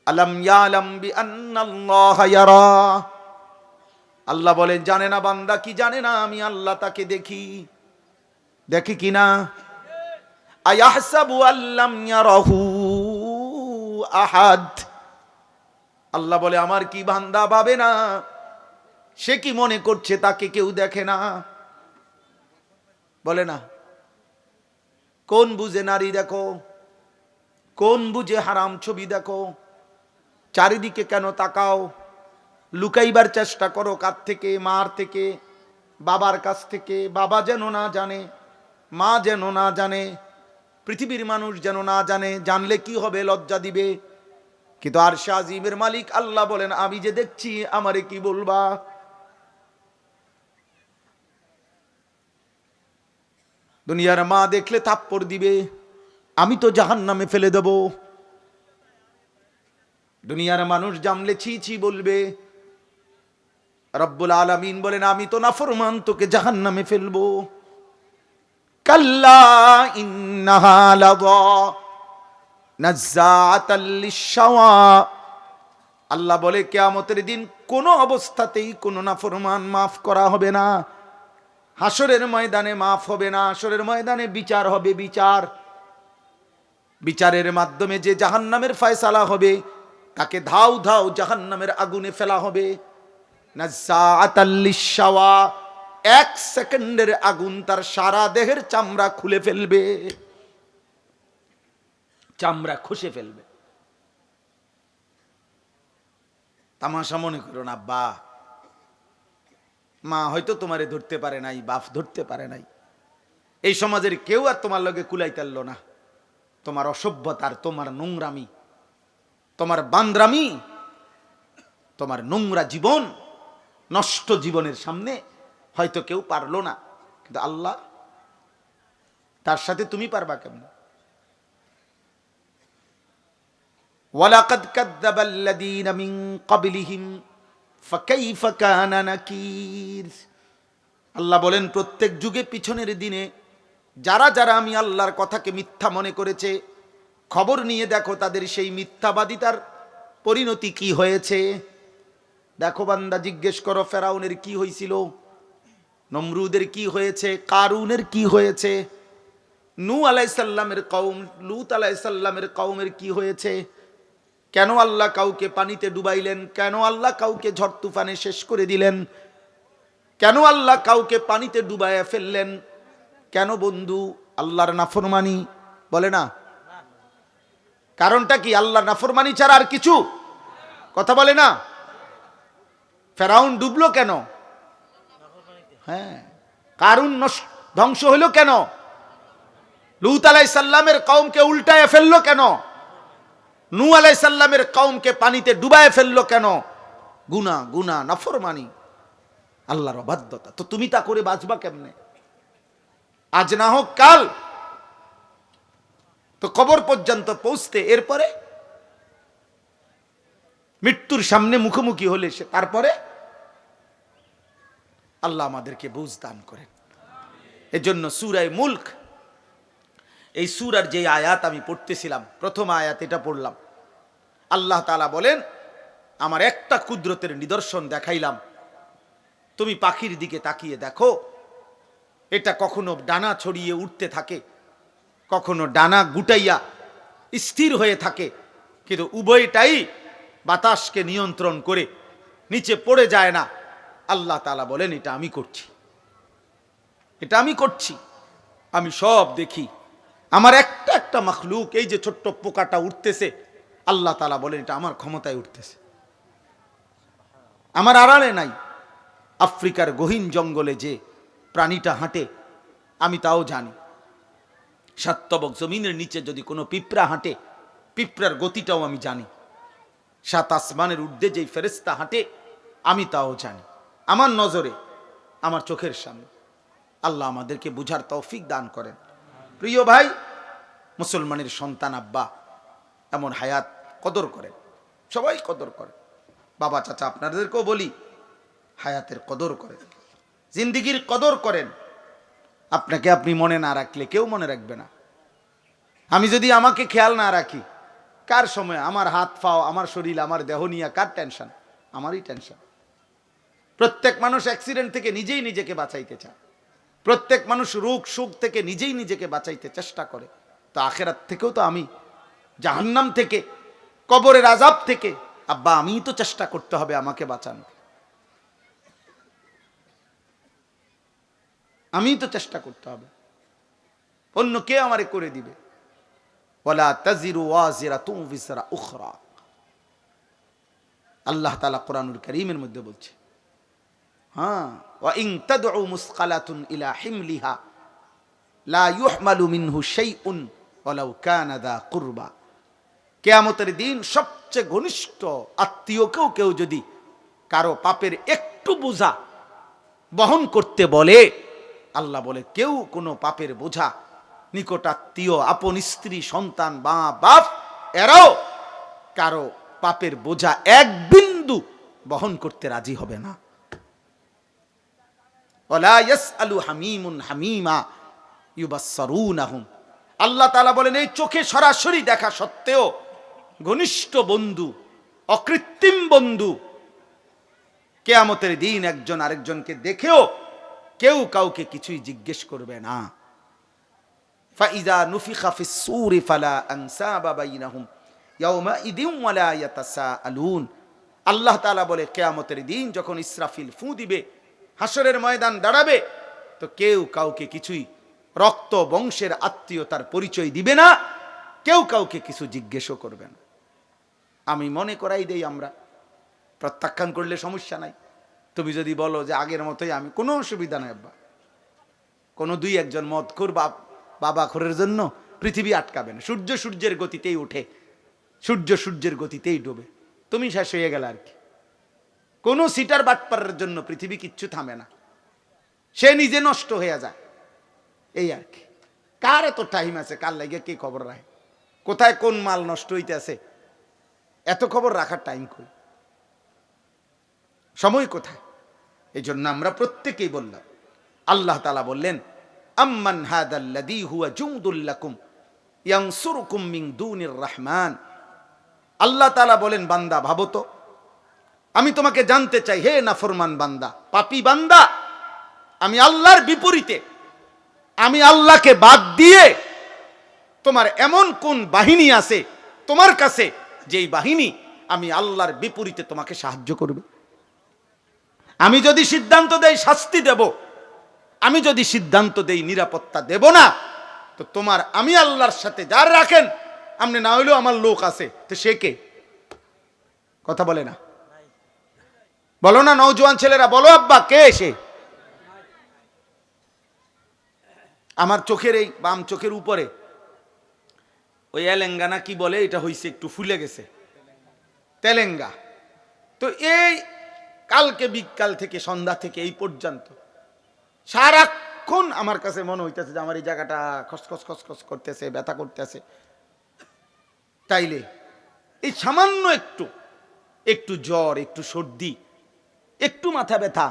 আলাম ইয়ালাম বিআন্নাল্লাহা ইয়ারা। আল্লাহ বলেন, জানে না বান্দা কি জানে না আমি আল্লাহ তাকে দেখি? দেখি কিনা? আয়াহসাবু আল্লাম ইয়ারাহু আহাদ। আল্লাহ বলে, আমার কি বান্দা ভাবে না? সে কি মনে করছে তাকে কেউ দেখে না? বলে না? কোন বুঝে নারী দেখো, কোন বুঝে হারাম ছবি দেখো? চারিদিকে কেন তাকাও? লুকাইবার চেষ্টা করো কার থেকে? মার থেকে, বাবার কাছ থেকে। বাবা যেন না জানে, মা যেন না জানে, পৃথিবীর মানুষ যেন না জানে। জানলে কি হবে? লজ্জা দিবে। কিন্তু আরশে আজিমের মালিক আল্লাহ বলেন, আমি যে দেখছি আমারে কি বলবা? দুনিয়ার মা দেখলে থাপ্পড় দিবে, আমি তো জাহান্নামে ফেলে দেব। দুনিয়ার মানুষ জানলে ছি ছি বলবে। রব্বুল আলামিন বলেন, আমি তো নাফরমান, তোকে জাহান্নামে ফেলবো। কাল্লা ইন্নাহা লাযা নাযাআতাল লিশ-শাওয়া। আল্লাহ বলে, কিয়ামতের দিন কোনো অবস্থাতেই কোনো নাফরমান মাফ করা হবে না। হাসরের ময়দানে মাফ হবে না। হাসরের ময়দানে বিচার হবে। বিচারের মাধ্যমে যে জাহান্নামের ফয়সালা হবে তাকে ধাউ ধাউ জাহান্নামের আগুনে ফেলা হবে। নাযাআতাল লিশ-শাওয়া, এক সেকেন্ডের আগুন তার সারা দেহের চামড়া খুলে ফেলবে, চামড়া খসে ফেলবে। তামাশা মনে করো না। মা হয়তো তোমারে ধরতে পারে নাই, বাপ ধরতে পারে নাই, এই সমাজের কেউ আর তোমার লগে কুলাইতারল না। তোমার অসভ্যতার, তোমার নোংরামি, তোমার বান্দ্রামি, তোমার নোংরা জীবন, নষ্ট জীবনের সামনে হয়তো কেউ পারলো না, কিন্তু আল্লাহ, তার সাথে তুমি পারবা কেমন? ওয়ালাকাদ কাযযাবাল্লাযীনা মিন ক্বাবলিহিম ফাকাইফা কানা নাকির। আল্লাহ বলেন, প্রত্যেক যুগে পিছনের দিনে যারা যারা আমি আল্লাহর কথাকে মিথ্যা মনে করেছে, খবর নিয়ে দেখো তাদের সেই মিথ্যাবাদিতার পরিণতি কি হয়েছে। দেখো বান্দা, জিজ্ঞেস করো ফেরাউনের কি হয়েছিল, নমরুদের কি হয়েছে, কারুনের কি হয়েছে, নূহ আলাইহিস সালামের কওম, লূত আলাইহিস সালামের কওমের কি হয়েছে। কেন আল্লাহ কাউকে পানিতে ডুবাইলেন, কেন আল্লাহ কাউকে ঝড় তুফানে শেষ করে দিলেন, কেন আল্লাহ কাউকে পানিতে ডুবাইয়া ফেললেন, কেন বন্ধু? আল্লাহর নাফরমানি, বলে না? কারণটা কি? আল্লাহর নাফরমানি ছাড়া আর কিছু? কথা বলে না? ফেরাউন ডুবলো কেন? হ্যাঁ। কারুন ধ্বংস হইল কেন? লূত আলাইহিস সালামের কওমকে উল্টায় ফেললো কেন? নূহ আলাইহিস সালামের কওমকে পানিতে ডুবায় ফেললো কেন? গুনাহ, গুনাহ, নাফরমানি, আল্লাহর অবাধ্যতা। তো তুমি তা করে বাঁচবা কেমনে? আজ না হোক কাল তো কবর পর্যন্ত পৌঁছতে, এরপরে মৃত্যুর সামনে মুখোমুখি হলে তারপরে আল্লাহ আমাদেরকে বুঝ দান করেন। এজন্য সূরা মুলক, এই সূরার যে আয়াত আমি পড়তেছিলাম, প্রথম আয়াত এটা পড়লাম। আল্লাহ তাআলা বলেন, আমার একটা কুদরতের নিদর্শন দেখাইলাম, তুমি পাখির দিকে তাকিয়ে দেখো, এটা কখনো ডানা ছড়িয়ে উঠতে থাকে, কখনো ডানা গুটাইয়া স্থির হয়ে থাকে, কিন্তু উভয়টাই বাতাসকে নিয়ন্ত্রণ করে নিচে পড়ে যায় না। আল্লাহ তাআলা বলেন, এটা আমি করছি, এটা আমি করছি, আমি সব দেখি। আমার একটা একটা মাখলুক, এই যে ছোট্ট পোকাটা উঠতেছে, আল্লাহ তাআলা বলেন এটা আমার ক্ষমতায় উঠতেছে, আমার আড়ালে নাই। আফ্রিকার গহীন জঙ্গলে যে প্রাণীটা হাঁটে আমি তাও জানি। সাতবক জমিনের নিচে যদি কোনো পিঁপড়া হাঁটে, পিঁপড়ার গতিটাও আমি জানি। সাত আসমানের ঊর্ধ্বে যেই ফেরেশতা হাঁটে আমি তাও জানি, আমার নজরে, আমার চোখের সামনে। আল্লাহ আমাদেরকে বুঝার তৌফিক দান করেন। প্রিয় ভাই, মুসলমানের সন্তান আব্বা এমন হায়াত কদর করেন, সবাই কদর করে। বাবা চাচা আপনাদেরকেও বলি, হায়াতের কদর করেন, জিন্দিগির কদর করেন। আপনাকে আপনি মনে না রাখলে কেউ মনে রাখবে না। আমি যদি আমাকে খেয়াল না রাখি, কার সময় আমার হাত পাও, আমার শরীর, আমার দেহ নিয়ে কার টেনশন? আমারই টেনশন। প্রত্যেক মানুষ অ্যাক্সিডেন্ট থেকে নিজেই নিজেকে বাঁচাইতে চায়, প্রত্যেক মানুষ রোগ সুখ থেকে নিজেই নিজেকে বাঁচাইতে চেষ্টা করে। তো আখেরাত থেকেও তো আমি, জাহান্নাম থেকে, কবরের আযাব থেকে আব্বা আমিই তো চেষ্টা করতে হবে আমাকে বাঁচানো, আমিই তো চেষ্টা করতে হবে, অন্য কে আমারে করে দিবে? ওয়ালা তাজিরু ওয়াজিরাতুন বিজরা উখরা, আল্লাহ তাআলা কোরআনুল কারীমের মধ্যে বলছে। হ্যাঁ, ওয়া ইন তাদউ মুসকালাতুন ইলা হিমলিহা লা ইউহমালু মিনহু শাইউন ওয়ালাউ কানা দা কুরবা। কিয়ামতের দিন সবচেয়ে ঘনিষ্ঠ আত্মীয়কেও কেউ যদি কারো পাপের একটু বোঝা বহন করতে বলে, আল্লাহ বলে কেউ কোনো পাপের বোঝা, নিকটাত্মীয়, আপন স্ত্রী, সন্তান, মা বাপ, এরাও কারো পাপের বোঝা এক বিন্দু বহন করতে রাজি হবে না। ওয়ালা ইয়াসআলু হামিমুন হামিমা ইউবাসসারুনাহুম। আল্লাহ তাআলা বলেন, এই চোখে সরাসরি দেখা সত্ত্বেও ঘনিষ্ঠ বন্ধু, অকৃত্রিম বন্ধু, কিয়ামতের দিন একজন আরেকজনকে দেখেও কেউ কাউকে কিছুই জিজ্ঞেস করবে না। ফাইযা নুফিখা ফিস সূরি ফালা আনসাবা বাইনাহুম ইয়াওমাইযিন ওয়ালা ইয়াতাসাআলুন। আল্লাহ তাআলা বলে, কিয়ামতের দিন যখন ইসরাফিল ফু দিবে, হাসরের ময়দান দাঁড়াবে, তো কেউ কাউকে কিছুই রক্ত বংশের আত্মীয়তার পরিচয় দিবে না, কেউ কাউকে কিছু জিজ্ঞেসও করবে না। আমি মনে করাই দেই, আমরা প্রত্যাখ্যান করলে সমস্যা নাই। তুমি যদি বলো যে আগের মতোই, আমি, কোনো অসুবিধা নাই আব্বা, কোনো দুই একজন মদখোর বাবা খোরের জন্য পৃথিবী আটকাবে না। সূর্য সূর্যের গতিতেই ওঠে, সূর্য সূর্যের গতিতেই ডোবে, তুমি শেষ হয়ে গেল আর কি। কোনো সিটার বাটপারের জন্য পৃথিবী কিচ্ছু থামে না, সে নিজে নষ্ট হয়ে যায়, এই আর কি। কার এত টাইম আছে, কার লাগে কে খবর রাখে, কোথায় কোন মাল নষ্ট হইতেছে, এত খবর রাখার টাইম কই, সময় কোথায়? এই জন্য আমরা প্রত্যেকেই বললাম, আল্লাহ তাআলা বললেন আম্মান হাদাল্লাযী হুয়া জুনদুল লাকুম ইয়ানসুরুকুম মিন দুনির রহমান। আল্লাহ তাআলা বলেন, বান্দা ভাবো তো, আমি তোমাকে জানতে চাই, হে নাফরমান বান্দা, পাপী বান্দা, আমি আল্লাহর বিপরীতে, আমি আল্লাহকে বাদ দিয়ে তোমার এমন কোন বাহিনী আছে তোমার কাছে, যেই বাহিনী আমি আল্লাহর বিপরীতে তোমাকে সাহায্য করবে? আমি যদি সিদ্ধান্ত দেই শাস্তি দেব, আমি যদি সিদ্ধান্ত দেই নিরাপত্তা দেব না, তো তোমার আমি আল্লাহর সাথে যার রাখেন, আপনি না হইলেও আমার লোক আছে, তো সে কে? কথা বলে না, বলো না নওজোয়ান ছেলেরা, বলো আব্বা, কে সে? আমার চোখের এই বাম চোখের উপরে ওই এলেঙ্গানা কি বলে, এটা হইছে একটু ফুলে গেছে, তেলেঙ্গা। তো এই কালকে বিকাল থেকে সন্ধ্যা থেকে এই পর্যন্ত সারাক্ষণ আমার কাছে মনে হইতেছে যে আমার এই জায়গাটা খসখস খসখস করতেছে, ব্যথা করতেছে। তাইলে এই সামান্য একটু জ্বর, একটু সর্দি, একটু মাথা ব্যথা,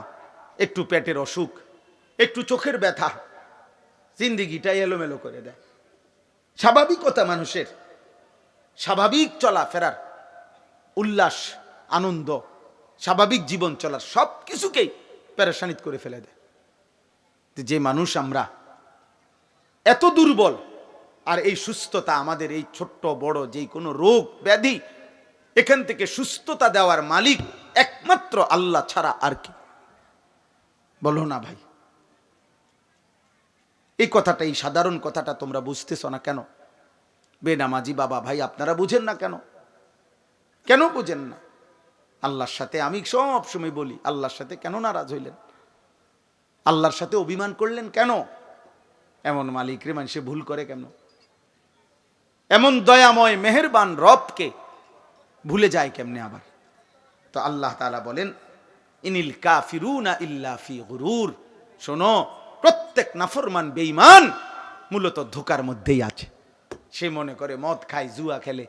একটু পেটের অসুখ, একটু চোখের ব্যথা, জিন্দিগিটা এলোমেলো করে দেয়। স্বাভাবিকতা মানুষের, স্বাভাবিক চলাফেরার, উল্লাস, আনন্দ, স্বাভাবিক জীবন চলার সব কিছুকেই পেরেশানিত করে ফেলে দেয়। যে মানুষ আমরা এত দুর্বল, আর এই সুস্থতা আমাদের, এই ছোট্ট বড় যেই কোনো রোগ ব্যাধি, এখান থেকে সুস্থতা দেওয়ার মালিক একমাত্র আল্লাহ ছাড়া আর কি? বলো না ভাই, এই কথাটা, এই সাধারণ কথাটা তোমরা বুঝতেছ না কেন? বেনামাজি বাবা ভাই, আপনারা বুঝেন না কেন? কেন বুঝেন না? আল্লাহর সাথে আমি সব সময় বলি, আল্লাহর সাথে কেন নারাজ হইলেন? আল্লাহর সাথে অভিমান করলেন কেন? এমন মালিক রে মানুষে ভুল করে কেন? এমন দয়াময় মেহেরবান রবকে ভুলে যায় কেমনে আবার? তো আল্লাহ তাআলা বলেন, ইনিল কাফিরুনা ইল্লা ফি গুরুর। শোনো, প্রত্যেক নাফরমান বেঈমান মূলত ধোকার মধ্যেই আছে। সে মনে করে মদ খায়, জুয়া খেলে,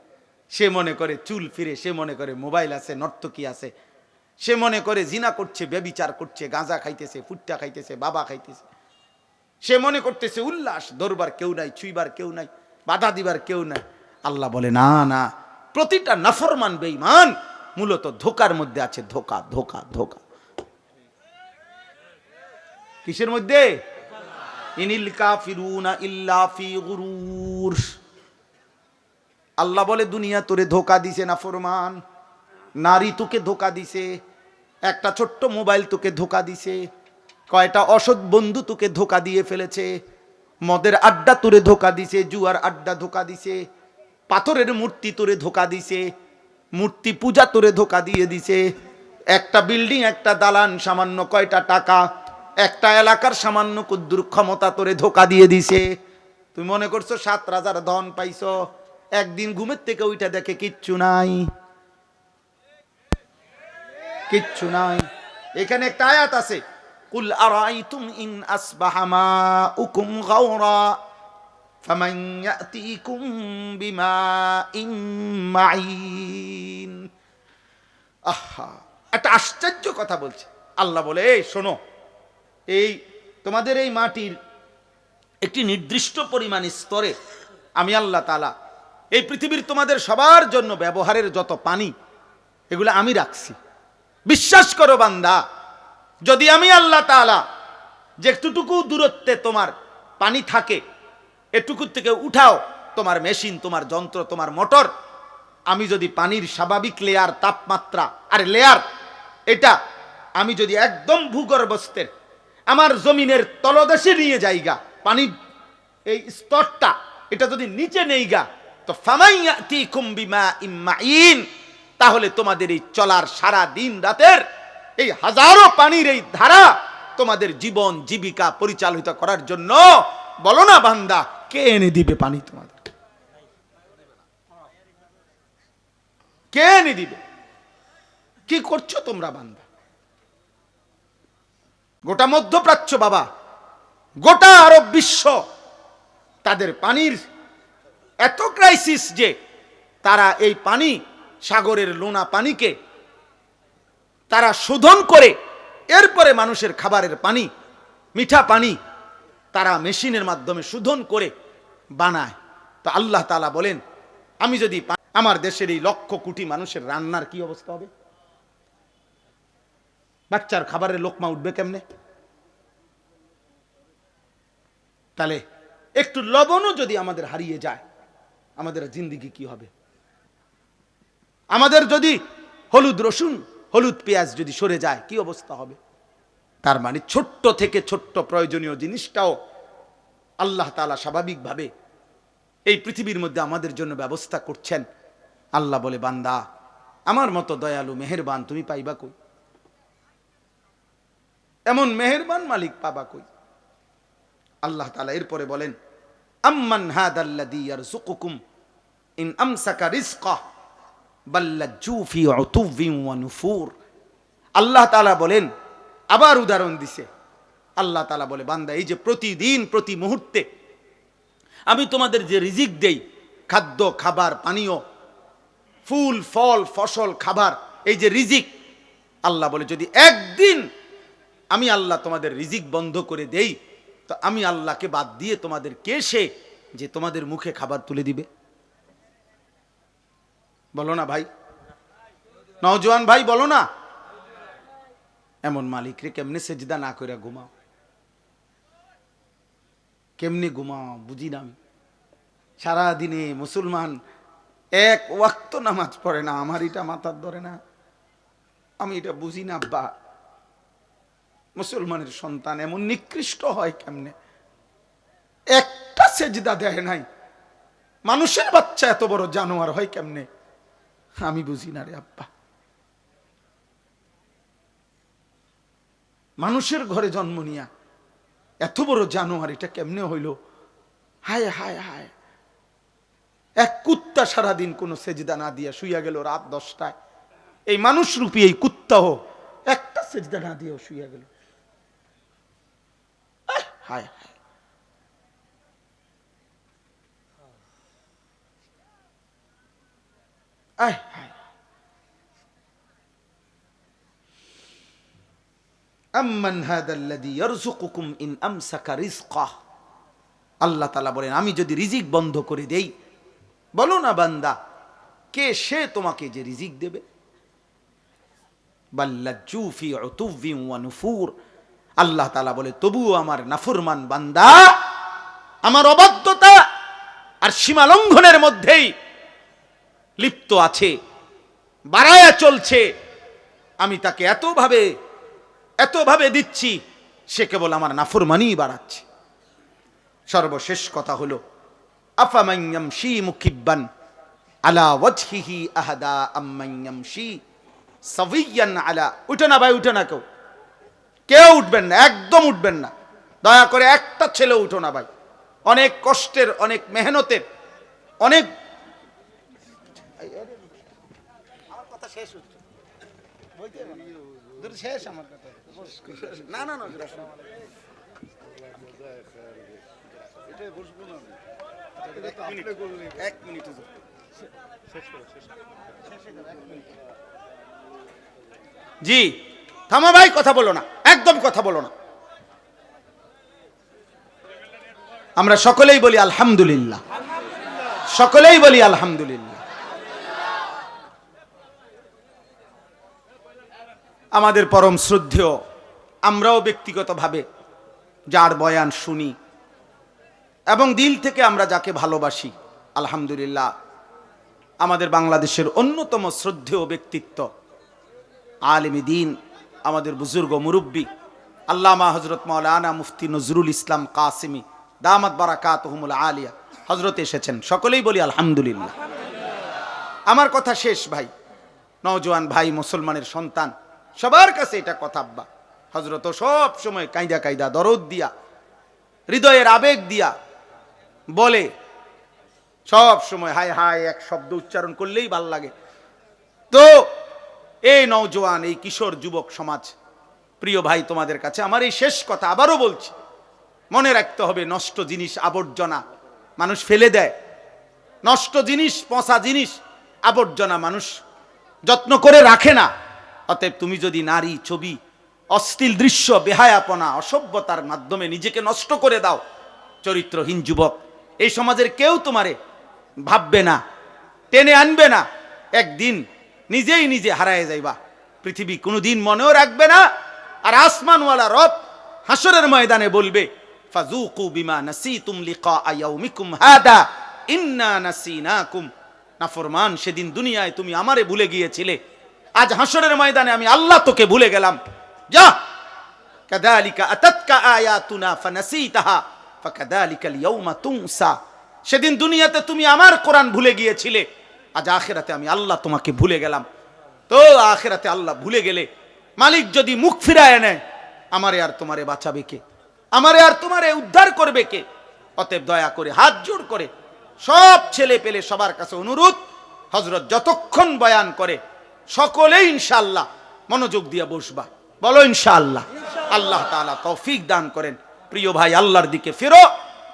সে মনে করে চুল ফিরে, সে মনে করে মোবাইল আছে, নর্তকী আছে, সে মনে করে জিনা করছে, ব্যভিচার করছে, গাঁজা খাইতেছে, ফুট্টা খাইতেছে, বাবা খাইতেছে, সে মনে করতেছে উল্লাস, ধরবার কেউ নাই, ছুঁইবার কেউ নাই, বাধা দিবার কেউ নাই। আল্লাহ বলে, না না, প্রতিটা নাফরমান বেঈমান মূলত ধোকার মধ্যে আছে। ধোকা, ধোকা, ধোকা। কিসের মধ্যে? ইনিল কাফিরুনা ইল্লা ফি গুরুর। আল্লাহ বলে, দুনিয়া তোরে ধোকা দিছে নাফরমান। নারী তোকে ধোকা দিছে, একটা ছোট্ট মোবাইল তোকে ধোকা দিছে, কয়টা অসৎ বন্ধু তোকে ধোকা দিয়ে ফেলেছে, মদের আড্ডা তোরে ধোকা দিছে, জুয়ার আড্ডা ধোকা দিছে, পাথরের মূর্তি তোরে ধোকা দিছে, মূর্তি পূজা তোরে ধোকা দিয়ে দিছে, একটা বিল্ডিং, একটা দালান, সামান্য কয়টা টাকা, একটা এলাকার সামান্য কুদ্দুর ক্ষমতা তোরে ধোকা দিয়ে দিছে। তুমি মনে করছো 7 রাজার ধন পাইছো, একদিন ঘুমের থেকে ওইটা দেখে কিচ্ছু নাই, কিচ্ছু নাই। এখানে একটা আয়াত আছে, কুল আরাইতুম ইন আসবাহা মাউকুম গাওরা ফামান ইয়াতিকুম বিমাইন মাইন। আহা, একটা আশ্চর্য কথা বলছে আল্লাহ। বলে, এই শোনো, এই তোমাদের এই মাটির একটি নির্দিষ্ট পরিমাণ স্তরে আমি আল্লাহ তাআলা এই পৃথিবীর তোমাদের সবার জন্য ব্যবহারের যত পানি, এগুলো আমি রাখছি। বিশ্বাস করো বান্দা, যদি আমি আল্লাহ তাআলা যেটুকু দূরত্বে তোমার পানি থাকে, এটুকুর থেকে উঠাও তোমার মেশিন, তোমার যন্ত্র, তোমার মোটর, আমি যদি পানির স্বাভাবিক লেয়ার, তাপমাত্রা আর লেয়ার, এটা আমি যদি একদম ভূগর্ভস্থের আমার জমিনের তলদেশে নিয়ে যাইগা, পানির এই স্তরটা এটা যদি নিচে নেইগা, তো ফামাইয়াতিকুম বিমাইন মাইন, তাহলে তোমাদের এই চলার সারা দিন রাতের এই হাজারো পানির এই ধারা তোমাদের জীবন জীবিকা পরিচালিত করার জন্য। বলো না বান্দা, কে এনে দিবে পানি তোমাদের? কে এনে দিবে? কি করছো তোমরা বান্দা? গোটা মধ্যপ্রাচ্য বাবা, গোটা আরব বিশ্ব, তাদের পানির এত ক্রাইসিস যে তারা এই পানি, সাগরের লোনা পানিকে তারা শোধন করে এরপরে মানুষের খাবারের পানি, মিঠা পানি তারা মেশিনের মাধ্যমে শোধন করে বানায়। তো আল্লাহ তাআলা বলেন, আমি যদি আমার দেশের এই লক্ষ কোটি মানুষের রান্নার কি অবস্থা হবে? বাচ্চার খাবারের লোকমা উঠবে কেমনে? তাহলে একটু লবণও যদি আমাদের হারিয়ে যায়, আমাদের জিন্দেগি কি হবে? আমাদের যদি হলুদ রসুন, হলুদ পেঁয়াজ যদি সরে যায়, কি অবস্থা হবে? তার মানে ছোট্ট থেকে ছোট্ট প্রয়োজনীয় জিনিসটাও আল্লাহ তাআলা স্বাভাবিকভাবে এই পৃথিবীর মধ্যে আমাদের জন্য ব্যবস্থা করছেন। আল্লাহ বলে, বান্দা, আমার মতো দয়ালু মেহেরবান তুমি পাইবা কই? এমন মেহেরবান মালিক পাবা কই? আল্লাহ তাআলা এরপরে বলেন, আম্মান হাদাল্লাযী ইয়ারযুকুকুম ইন আমসাকা রিজকাহ বাল্লাজ্জু ফি উতুবিন ওয়া নুফুর। আল্লাহ তাআলা বলেন, আবার উদাহরণ দিছে। আল্লাহ তাআলা বলে, বান্দা, এই যে প্রতিদিন প্রতি মুহূর্তে আমি তোমাদের যে রিজিক দেই, খাদ্য, খাবার, পানীয়, ফুল, ফল, ফসল, খাবার, এই যে রিজিক, আল্লাহ বলে যদি একদিন আমি আল্লাহ তোমাদের রিজিক বন্ধ করে দেই, তো আমি আল্লাহকে বাদ দিয়ে তোমাদের কে সে যে তোমাদের মুখে খাবার তুলে দিবে? বলো না ভাই, নওজোয়ান ভাই, বলো না। এমন মালিক রে কেমনে সেজদা না করে ঘুমাও? কেমনে ঘুমাও বুঝি না আমি। সারাদিনে মুসলমান এক ওয়াক্ত নামাজ পড়ে না, আমার এটা মাথার ধরে না, আমি এটা বুঝি না। আব্বা, মুসলমানের সন্তান এমন নিকৃষ্ট হয় কেমনে? একটা সেজদা দেয় নাই। মানুষের বাচ্চা এত বড় জানোয়ার হয় কেমনে? আমি বুঝি না রে আব্বা। মানুষের ঘরে জন্ম নিয়া এত বড় জানোয়ার এটা কেমনে হইল? হায় হায় হায়। এক কুত্তা সারাদিন কোন সেজদা না দিয়া শুইয়া গেল রাত 10টায়। এই মানুষ রূপী এই কুত্তাও একটা সেজদা না দিয়েও শুইয়া গেল। হায় হায়। আয় হায়। আম্মান হাদাল্লাযী ইয়ারযুকুকুম ইন আমসাকা রিজকাহ। আল্লাহ তাআলা বলেন, আমি যদি রিজিক বন্ধ করে দেই, বলো না বান্দা, কে সে তোমাকে যে রিজিক দেবে? বাল্লাজ্জু ফি উতুবিন ওয়া নুফুর। আল্লাহ তাআলা বলে, তবুও আমার নাফরমান বান্দা আমার অবাধ্যতা আর সীমা লঙ্ঘনের মধ্যেই লিপ্ত আছে, বাড়ায়া চলছে। আমি তাকে এতভাবে দিচ্ছি, সে কেবল আমার নাফরমানি বাড়াচ্ছে। সর্বশেষ কথা হলো, আফামান ইয়ামশি মুকিব্বান আলা ওয়াজহিহি আহাদা আম্মান ইয়ামশি সাবিয়ান আলা। উঠো না ভাই, উঠো না, কেউ উঠবেন না, একদম উঠবেন না, দয়া করে একটা ছেলে উঠো না ভাই। অনেক কষ্টের, অনেক মেহনতের, অনেক আমার কথা শেষ হচ্ছে, বলতে না শেষ আমার কথা। না না না, এক মিনিট জি, থামো ভাই, কথা বলো না, একদম কথা বলো না। আমরা সকলেই বলি আলহামদুলিল্লাহ, সকলেই বলি আলহামদুলিল্লাহ। আমাদের পরম শ্রদ্ধেয়, আমরাও ব্যক্তিগতভাবে যার বয়ান শুনি এবং দিল থেকে আমরা যাকে ভালোবাসি, আলহামদুলিল্লাহ, আমাদের বাংলাদেশের অন্যতম শ্রদ্ধেয় ব্যক্তিত্ব, আলেম দ্বীন, আমাদের বুজুর্গ মুরব্বী আল্লামা হযরত মাওলানা মুফতি নজরুল ইসলাম কাসেমী দামাত বারাকাতুহুমুল আলিয়া হযরত এসেছেন। সকলেই বলি আলহামদুলিল্লাহ। আমার কথা শেষ ভাই, নওজোয়ান ভাই, মুসলমানের সন্তান, সবার কাছে এটা কথা। আব্বা, হযরত সব সময় কাঁদা কাঁদা দরদ দিয়া হৃদয়ের আবেগ দিয়া বলে, সব সময় হায় হায় এক শব্দ উচ্চারণ করলেই ভাল লাগে। তো এই নওজোয়ান, এই কিশোর যুবক সমাজ, প্রিয় ভাই, তোমাদের কাছে আমার এই শেষ কথা আবারও বলছি, মনে রাখতে হবে নষ্ট জিনিস, আবর্জনা মানুষ ফেলে দেয়, নষ্ট জিনিস, পচা জিনিস, আবর্জনা মানুষ যত্ন করে রাখে না। অতএব তুমি যদি নারী, ছবি, অশ্লীল দৃশ্য, বেহায়াপনা, অসভ্যতার মাধ্যমে নিজেকে নষ্ট করে দাও, চরিত্রহীন যুবক, এই সমাজের কেউ তোমারে ভাববে না, টেনে আনবে না, একদিন নিজেই নিজে হারায় যাইবা। পৃথিবী কোনোদিন মনেও রাখবে না। আর আসমানওয়ালা রব হাসরের ময়দানে বলবে, ফাযুকু বিমা নাসিতুম লিকা ইয়াউমিকুম হাদা ইন্না নাসিনাকুম। নাফরমান, সেদিন দুনিয়ায় তুমি আমারে ভুলে গিয়েছিলে, আজ হাসরের ময়দানে আমি আল্লাহ তোকে ভুলে গেলাম। যা, কাযালিকা আতাতকা আয়াতুনা ফানাসিতাহা ফাকাযালিকাল ইয়াউমা তুনসা। সেদিন দুনিয়াতে তুমি আমার কোরআন ভুলে গিয়েছিলে, আজ আখিরাতে আমি আল্লাহ তোমাকে ভুলে গেলাম। তো আখিরাতে আল্লাহ ভুলে গেলে মালিক যদি মুখ ফিরায় নেয়, আমারে আর তোমারে বাঁচাবে কে? আমারে আর তোমারে উদ্ধার করবে কে? অতএব দয়া করে হাত জোড় করে সব ছেলে পেলে সবার কাছে অনুরোধ, হযরত যতক্ষণ বয়ান করে সকলেই ইনশাআল্লাহ মনোযোগ দিয়ে বসবা। বলো ইনশাআল্লাহ। আল্লাহ তাআলা তৌফিক দান করেন। প্রিয় ভাই, আল্লাহর দিকে ফিরো,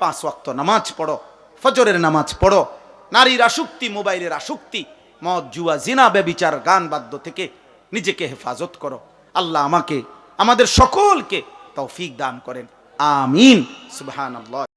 5 ওয়াক্ত নামাজ পড়ো, ফজরের নামাজ পড়ো, নারীর আসক্তি, মোবাইলের আসক্তি, মদ, জুয়া, জিনা, ব্যভিচার, গান বাদ্য থেকে নিজেকে হেফাজত করো। আল্লাহ আমাকে, আমাদের সকলকে তৌফিক দান করেন। আমিন। সুবহানাল্লাহ।